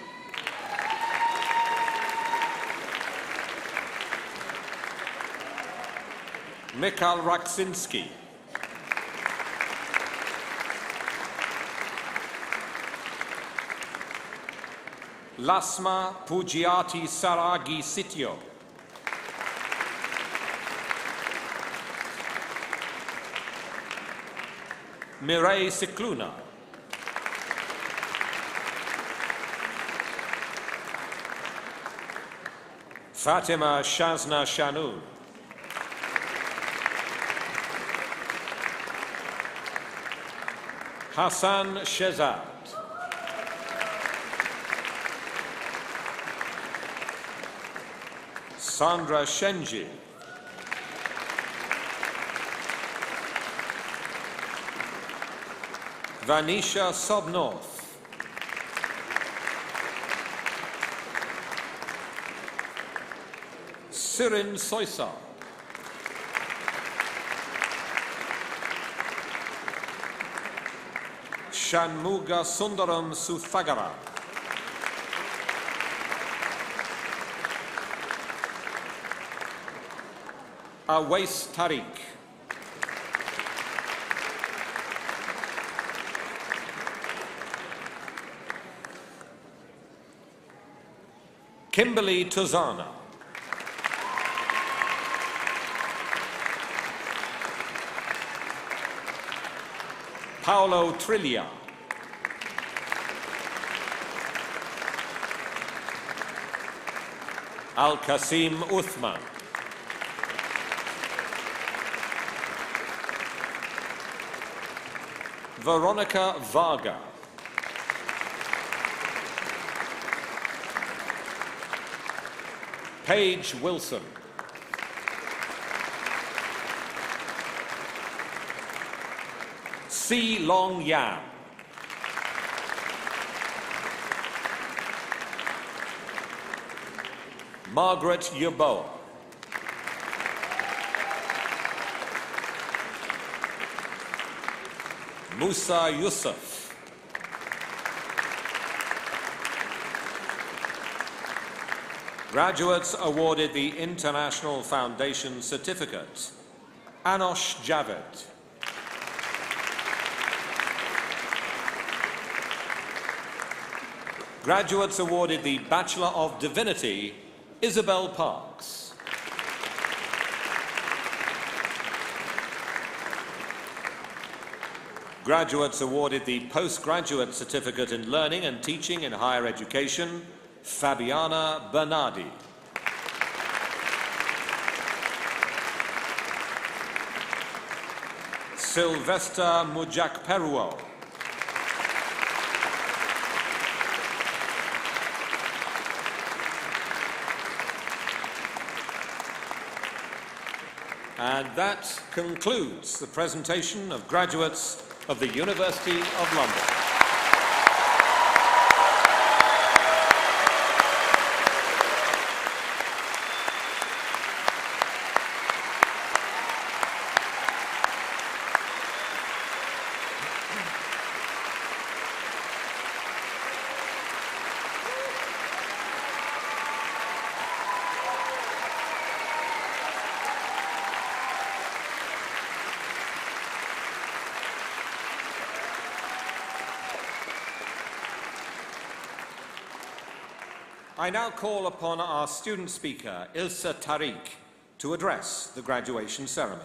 Mikhail Raksinski. Lasma Pugiati Saragi Sitio. Mireille Cicluna. Fatima Shazna Shanu. Hassan Shezad. Sandra Shenji. Vanisha Sobnorth. Sirin Soysar. Shanmuga Sundaram Suthagara. Awais Tariq. Kimberly Tuzana. Paolo Trillia. Al-Qasim Uthman. Veronica Varga. Paige Wilson. C. Long Yan. Margaret Yaboa. Musa Yusuf. Graduates awarded the International Foundation Certificate. Anosh Javed. Graduates awarded the Bachelor of Divinity, Isabel Parks. Graduates awarded the Postgraduate Certificate in Learning and Teaching in Higher Education, Fabiana Bernardi. Sylvester Mujakperuo. And that concludes the presentation of graduates of the University of London. I now call upon our student speaker, Ilsa Tariq, to address the graduation ceremony.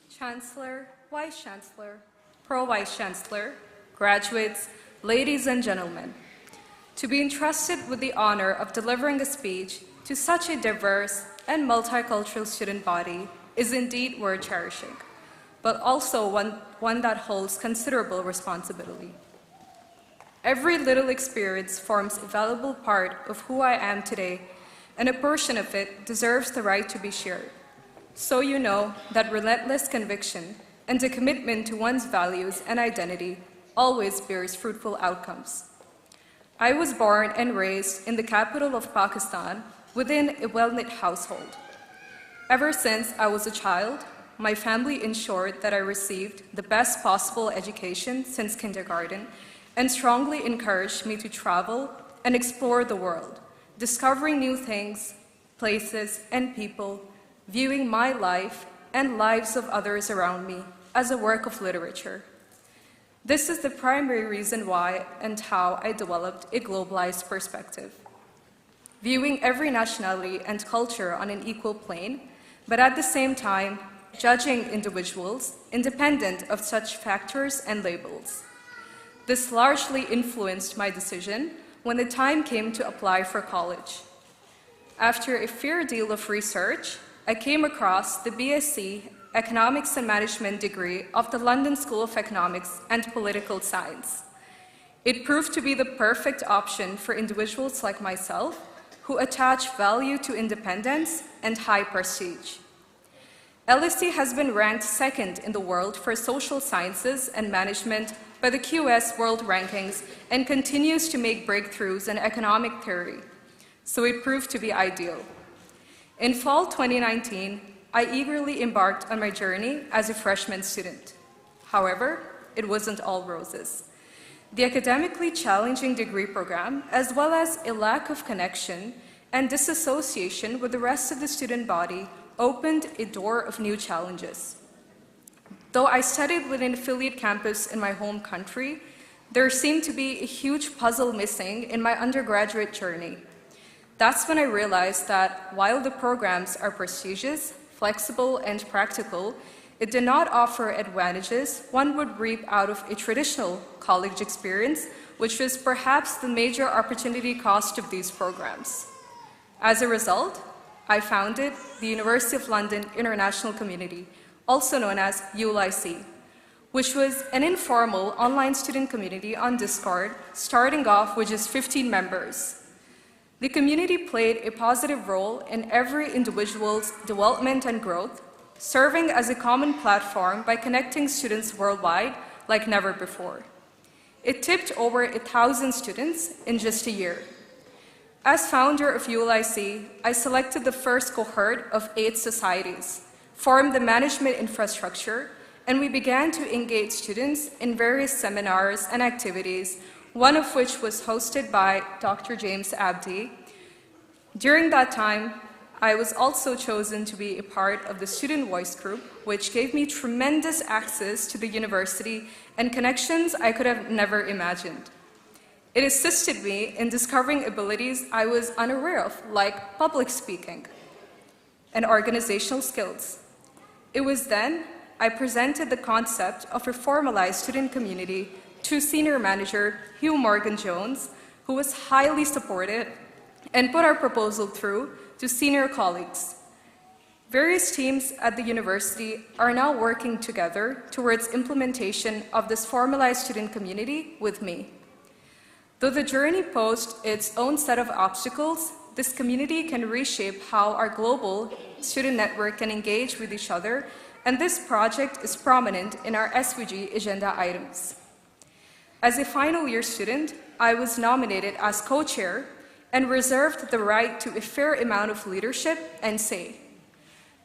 Chancellor, Vice Chancellor, Pro-Vice Chancellor, graduates, ladies and gentlemen, to be entrusted with the honor of delivering a speech to such a diverse and multicultural student body is indeed worth cherishing, but also one that holds considerable responsibility. Every little experience forms a valuable part of who I am today, and a portion of it deserves the right to be shared. So you know that relentless conviction and a commitment to one's values and identity always bears fruitful outcomes. I was born and raised in the capital of Pakistan within a well-knit household. Ever since I was a child, my family ensured that I received the best possible education since kindergarten and strongly encouraged me to travel and explore the world, discovering new things, places, and people, viewing my life and lives of others around me as a work of literature. This is the primary reason why and how I developed a globalized perspective, viewing every nationality and culture on an equal plane, but at the same time, judging individuals independent of such factors and labels. This largely influenced my decision when the time came to apply for college. After a fair deal of research, I came across the BSc Economics and Management degree of the London School of Economics and Political Science. It proved to be the perfect option for individuals like myself who attach value to independence and high prestige. LSE has been ranked second in the world for social sciences and management by the QS World Rankings and continues to make breakthroughs in economic theory, so it proved to be ideal. In fall 2019, I eagerly embarked on my journey as a freshman student. However, it wasn't all roses. The academically challenging degree program, as well as a lack of connection and disassociation with the rest of the student body, opened a door of new challenges. Though I studied within an affiliate campus in my home country, there seemed to be a huge puzzle missing in my undergraduate journey. That's when I realized that while the programs are prestigious, flexible, and practical, it did not offer advantages one would reap out of a traditional college experience, which was perhaps the major opportunity cost of these programs. As a result, I founded the University of London International Community, also known as ULIC, which was an informal online student community on Discord, starting off with just 15 members. The community played a positive role in every individual's development and growth, serving as a common platform by connecting students worldwide like never before. It tipped over 1,000 students in just a year. As founder of ULIC, I selected the first cohort of 8 societies, formed the management infrastructure, and we began to engage students in various seminars and activities, one of which was hosted by Dr. James Abdi. During that time, I was also chosen to be a part of the Student Voice Group, which gave me tremendous access to the university and connections I could have never imagined. It assisted me in discovering abilities I was unaware of, like public speaking. and organizational skills. It was then I presented the concept of a formalized student community to Senior Manager Hugh Morgan-Jones, who was highly supportive and put our proposal through to senior colleagues. Various teams at the university are now working together towards implementation of this formalized student community with me. Though the journey posed its own set of obstacles, this community can reshape how our global student network can engage with each other, and this project is prominent in our SVG agenda items. As a final year student, I was nominated as co-chair and reserved the right to a fair amount of leadership and say.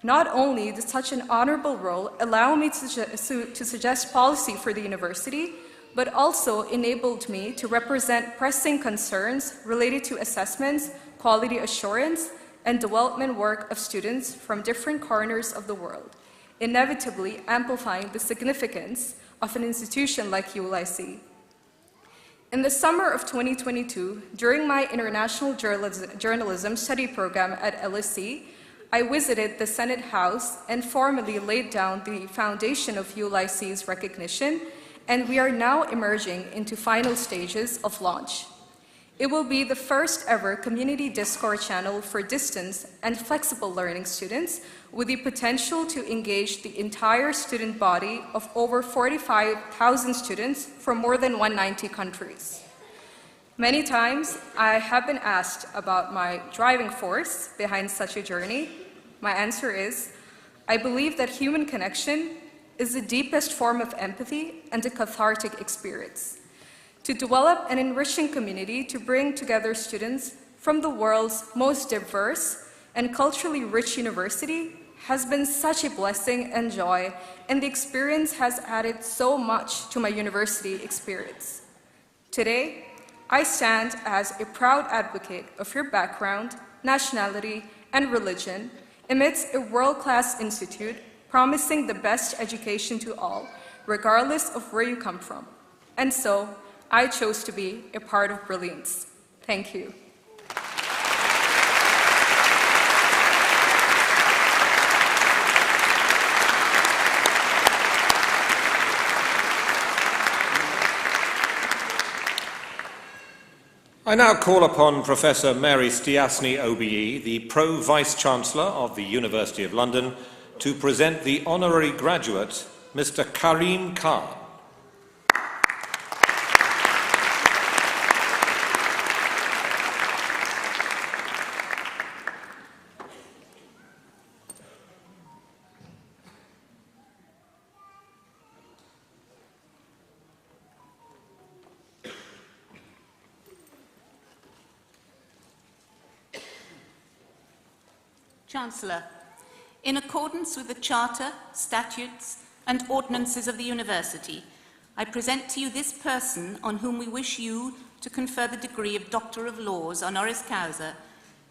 Not only does such an honorable role allow me to suggest policy for the university, but also enabled me to represent pressing concerns related to assessments, quality assurance, and development work of students from different corners of the world, inevitably amplifying the significance of an institution like ULIC. In the summer of 2022, during my international journalism study program at LSE, I visited the Senate House and formally laid down the foundation of ULIC's recognition, and we are now emerging into final stages of launch. It will be the first ever community Discord channel for distance and flexible learning students, with the potential to engage the entire student body of over 45,000 students from more than 190 countries. Many times, I have been asked about my driving force behind such a journey. My answer is, I believe that human connection is the deepest form of empathy and a cathartic experience. To develop an enriching community to bring together students from the world's most diverse and culturally rich university has been such a blessing and joy, and the experience has added so much to my university experience. Today, I stand as a proud advocate of your background, nationality, and religion amidst a world-class institute promising the best education to all, regardless of where you come from. And so, I chose to be a part of brilliance. Thank you. I now call upon Professor Mary Stiasny OBE, the Pro-Vice-Chancellor of the University of London, to present the honorary graduate, Mr. Karim Khan. Chancellor, in accordance with the Charter, statutes and ordinances of the University, I present to you this person on whom we wish you to confer the degree of Doctor of Laws honoris causa,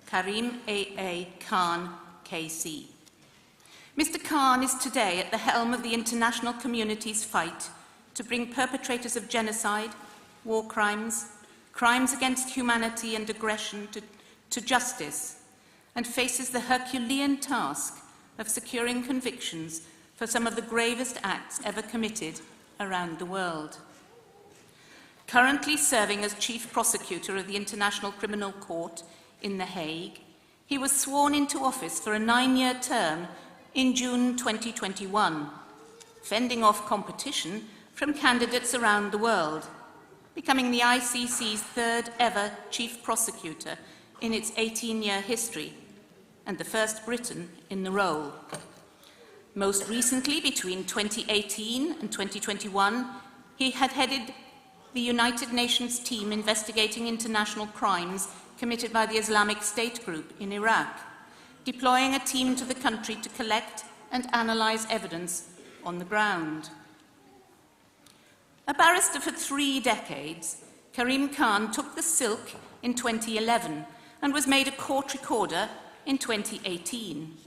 Karim A.A. Khan, KC. Mr. Khan is today at the helm of the international community's fight to bring perpetrators of genocide, war crimes, crimes against humanity and aggression to justice, and faces the Herculean task of securing convictions for some of the gravest acts ever committed around the world. Currently serving as Chief Prosecutor of the International Criminal Court in The Hague, he was sworn into office for a 9-year term in June 2021, fending off competition from candidates around the world, becoming the ICC's third ever Chief Prosecutor in its 18-year history, and the first Briton in the role. Most recently, between 2018 and 2021, he had headed the United Nations team investigating international crimes committed by the Islamic State group in Iraq, deploying a team to the country to collect and analyse evidence on the ground. A barrister for 3 decades, Karim Khan took the silk in 2011 and was made a court recorder in 2018.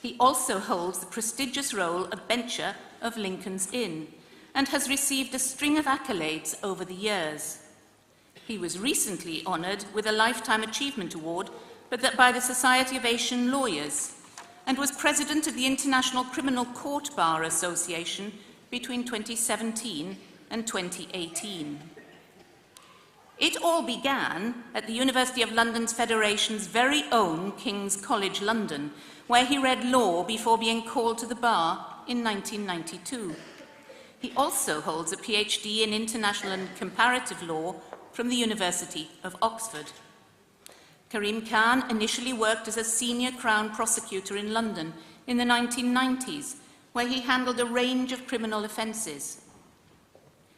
He also holds the prestigious role of bencher of Lincoln's Inn and has received a string of accolades over the years. He was recently honoured with a Lifetime Achievement Award by the Society of Asian Lawyers and was president of the International Criminal Court Bar Association between 2017 and 2018. It all began at the University of London's Federation's very own King's College London, where he read law before being called to the bar in 1992. He also holds a PhD in International and Comparative Law from the University of Oxford. Karim Khan initially worked as a senior Crown prosecutor in London in the 1990s, where he handled a range of criminal offences.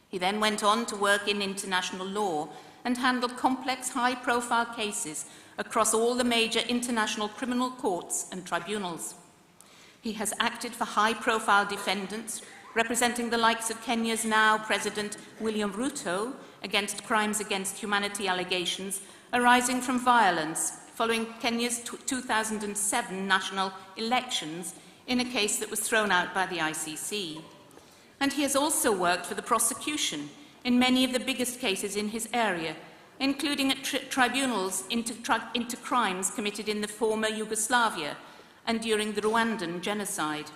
He then went on to work in international law and handled complex, high-profile cases across all the major international criminal courts and tribunals. He has acted for high-profile defendants, representing the likes of Kenya's now President William Ruto against crimes against humanity allegations arising from violence following Kenya's 2007 national elections in a case that was thrown out by the ICC. And he has also worked for the prosecution in many of the biggest cases in his area, including at tribunals into crimes committed in the former Yugoslavia and during the Rwandan genocide.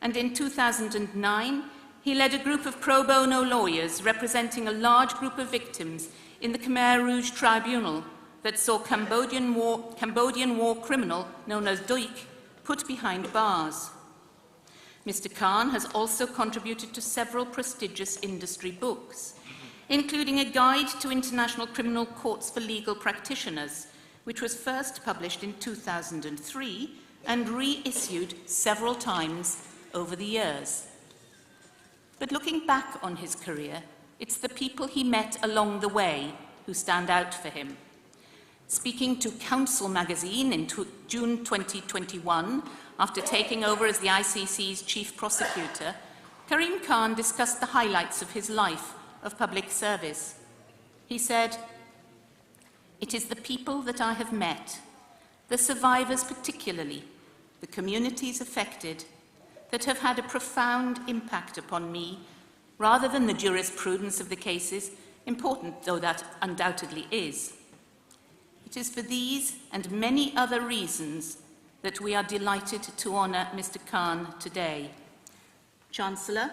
And in 2009, he led a group of pro bono lawyers representing a large group of victims in the Khmer Rouge Tribunal that saw Cambodian war criminal known as Duik put behind bars. Mr. Khan has also contributed to several prestigious industry books, including a guide to international criminal courts for legal practitioners, which was first published in 2003 and reissued several times over the years. But looking back on his career, it's the people he met along the way who stand out for him. Speaking to Counsel magazine in June 2021, after taking over as the ICC's chief prosecutor, Karim Khan discussed the highlights of his life of public service. He said, "It is the people that I have met, the survivors particularly, the communities affected, that have had a profound impact upon me, rather than the jurisprudence of the cases, important though that undoubtedly is. It is for these and many other reasons that we are delighted to honour Mr. Khan today. Chancellor,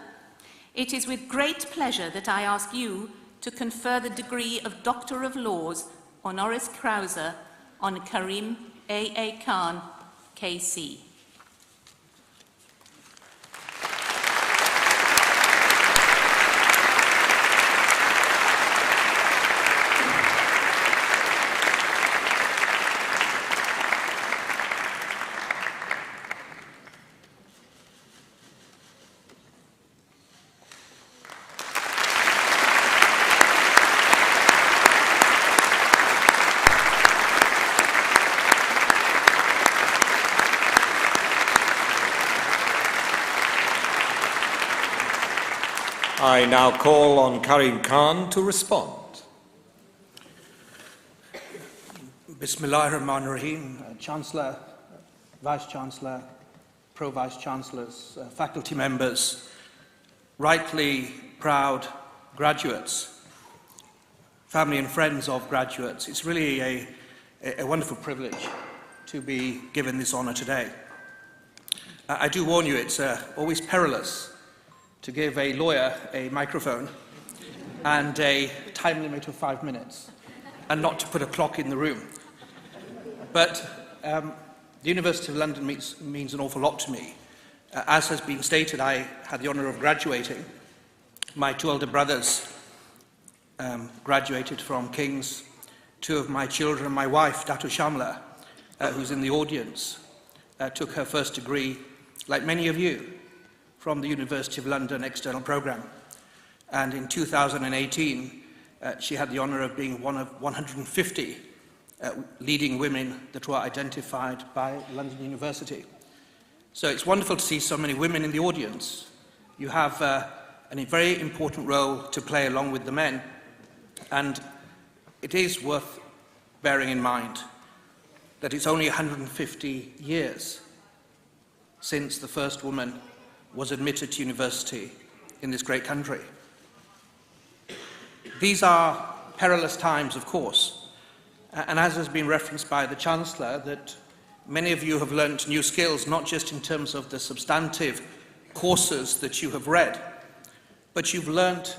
it is with great pleasure that I ask you to confer the degree of Doctor of Laws honoris causa on Karim A.A. Khan, KC. I now call on Karim Khan to respond. Bismillahirrahmanirrahim. Chancellor, Vice-Chancellor, Pro-Vice-Chancellors, faculty members, rightly proud graduates, family and friends of graduates. It's really a wonderful privilege to be given this honour today. I do warn you, it's always perilous to give a lawyer a microphone and a time limit of 5 minutes, and not to put a clock in the room. But the University of London means an awful lot to me. As has been stated, I had the honour of graduating. My two elder brothers graduated from King's. Two of my children, my wife, Datu Shamla, who's in the audience, took her first degree, like many of you, from the University of London External Programme. And in 2018, she had the honour of being one of 150 leading women that were identified by London University. So it's wonderful to see so many women in the audience. You have a very important role to play along with the men, and it is worth bearing in mind that it's only 150 years since the first woman was admitted to university in this great country. These are perilous times, of course, and as has been referenced by the Chancellor, that Many of you have learnt new skills, not just in terms of the substantive courses that you have read, but you've learnt,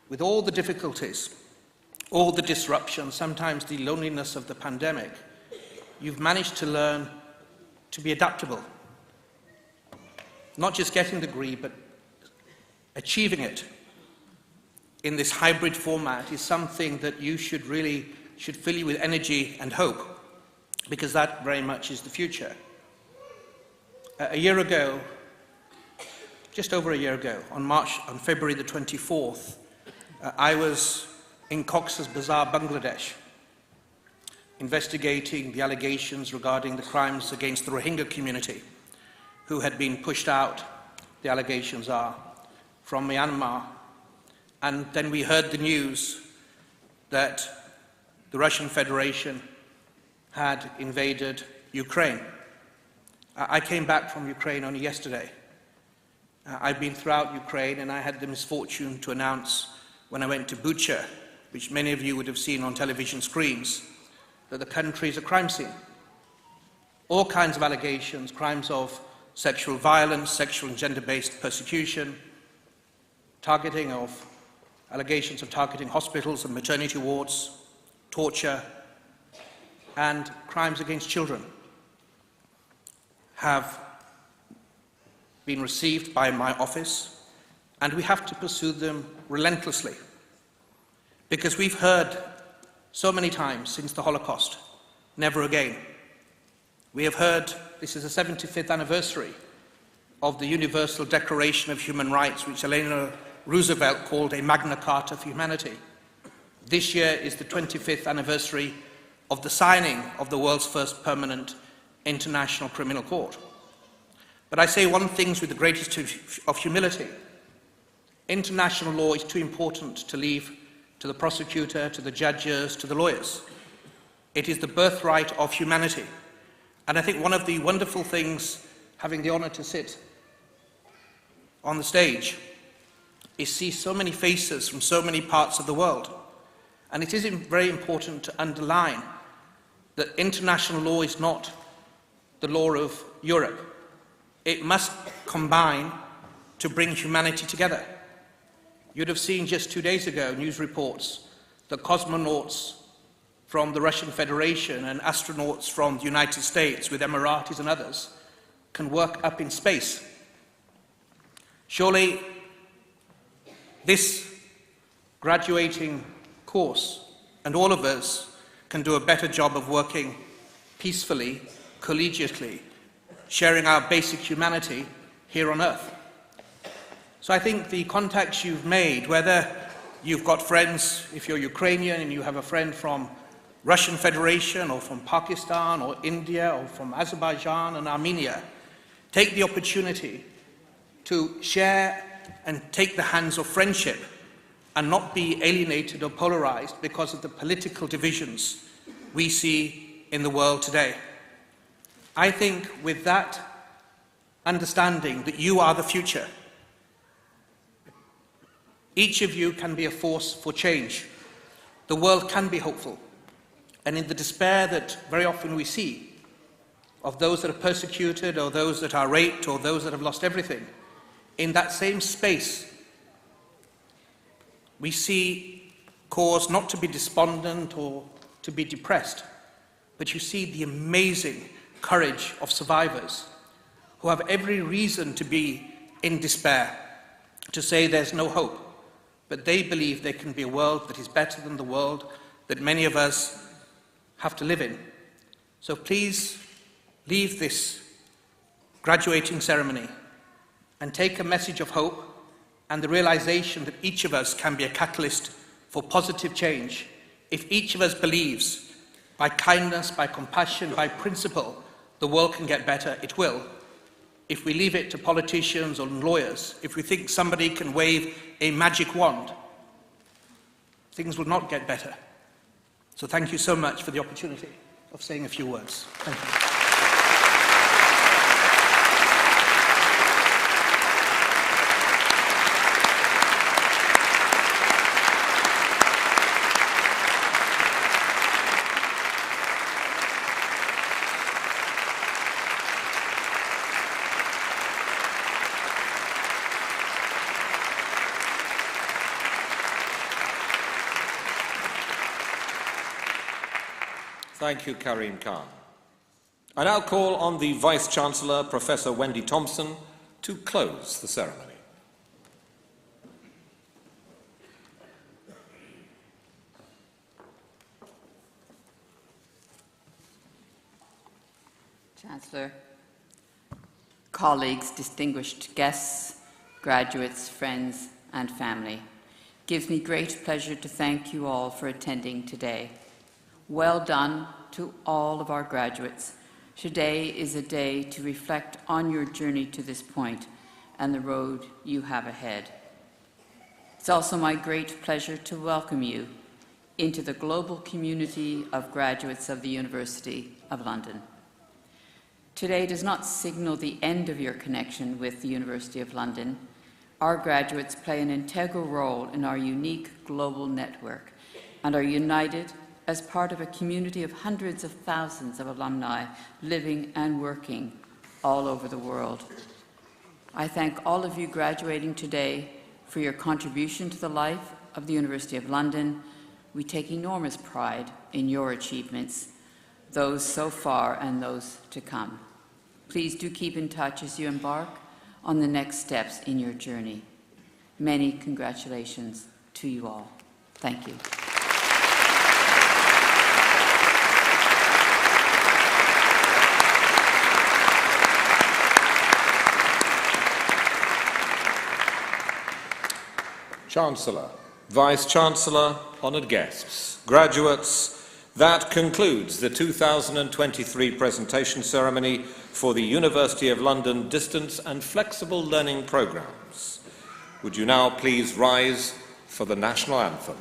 with all the difficulties, all the disruption, sometimes the loneliness of the pandemic, you've managed to learn to be adaptable. Not just getting the degree, but achieving it in this hybrid format is something that you should fill you with energy and hope, because that very much is the future. A year ago, just over a year ago, on February the 24th, I was in Cox's Bazar, Bangladesh, investigating the allegations regarding the crimes against the Rohingya community, who had been pushed out, the allegations are, from Myanmar. And then we heard the news that the Russian Federation had invaded Ukraine. I came back from Ukraine only yesterday. I've been throughout Ukraine, and I had the misfortune to announce when I went to Bucha, which many of you would have seen on television screens, that the country is a crime scene. All kinds of allegations, crimes of sexual violence, sexual and gender-based persecution, allegations of targeting hospitals and maternity wards, torture, and crimes against children have been received by my office, and we have to pursue them relentlessly. Because we've heard so many times since the Holocaust, never again. We have heard, this is the 75th anniversary of the Universal Declaration of Human Rights, which Eleanor Roosevelt called a Magna Carta for humanity. This year is the 25th anniversary of the signing of the world's first permanent International Criminal Court. But I say one thing with the greatest of humility. International law is too important to leave to the prosecutor, to the judges, to the lawyers. It is the birthright of humanity. And I think one of the wonderful things, having the honor to sit on the stage, is see so many faces from so many parts of the world. And it is very important to underline that international law is not the law of Europe. It must combine to bring humanity together. You'd have seen just 2 days ago news reports that cosmonauts from the Russian Federation and astronauts from the United States with Emiratis and others can work up in space. Surely this graduating course and all of us can do a better job of working peacefully, collegiately, sharing our basic humanity here on Earth. So I think the contacts you've made, whether you've got friends, if you're Ukrainian and you have a friend from Russian Federation or from Pakistan or India or from Azerbaijan and Armenia, take the opportunity to share and take the hands of friendship and not be alienated or polarized because of the political divisions we see in the world today. I think with that understanding that you are the future, each of you can be a force for change. The world can be hopeful. And in the despair that very often we see of those that are persecuted or those that are raped or those that have lost everything, in that same space, we see cause not to be despondent or to be depressed, but you see the amazing courage of survivors who have every reason to be in despair, to say there's no hope, but they believe there can be a world that is better than the world that many of us have to live in. So please leave this graduating ceremony and take a message of hope and the realization that each of us can be a catalyst for positive change. If each of us believes by kindness, by compassion, by principle, the world can get better, it will. If we leave it to politicians or lawyers, if we think somebody can wave a magic wand, things will not get better. So thank you so much for the opportunity of saying a few words. Thank you. Thank you, Karim Khan. I now call on the Vice-Chancellor, Professor Wendy Thompson, to close the ceremony. Chancellor, colleagues, distinguished guests, graduates, friends and family, it gives me great pleasure to thank you all for attending today. Well done to all of our graduates. Today is a day to reflect on your journey to this point and the road you have ahead. It's also my great pleasure to welcome you into the global community of graduates of the University of London. Today does not signal the end of your connection with the University of London. Our graduates play an integral role in our unique global network and are united as part of a community of hundreds of thousands of alumni living and working all over the world. I thank all of you graduating today for your contribution to the life of the University of London. We take enormous pride in your achievements, those so far and those to come. Please do keep in touch as you embark on the next steps in your journey. Many congratulations to you all. Thank you. Chancellor, Vice-Chancellor, honoured guests, graduates, that concludes the 2023 presentation ceremony for the University of London Distance and Flexible Learning Programmes. Would you now please rise for the National Anthem?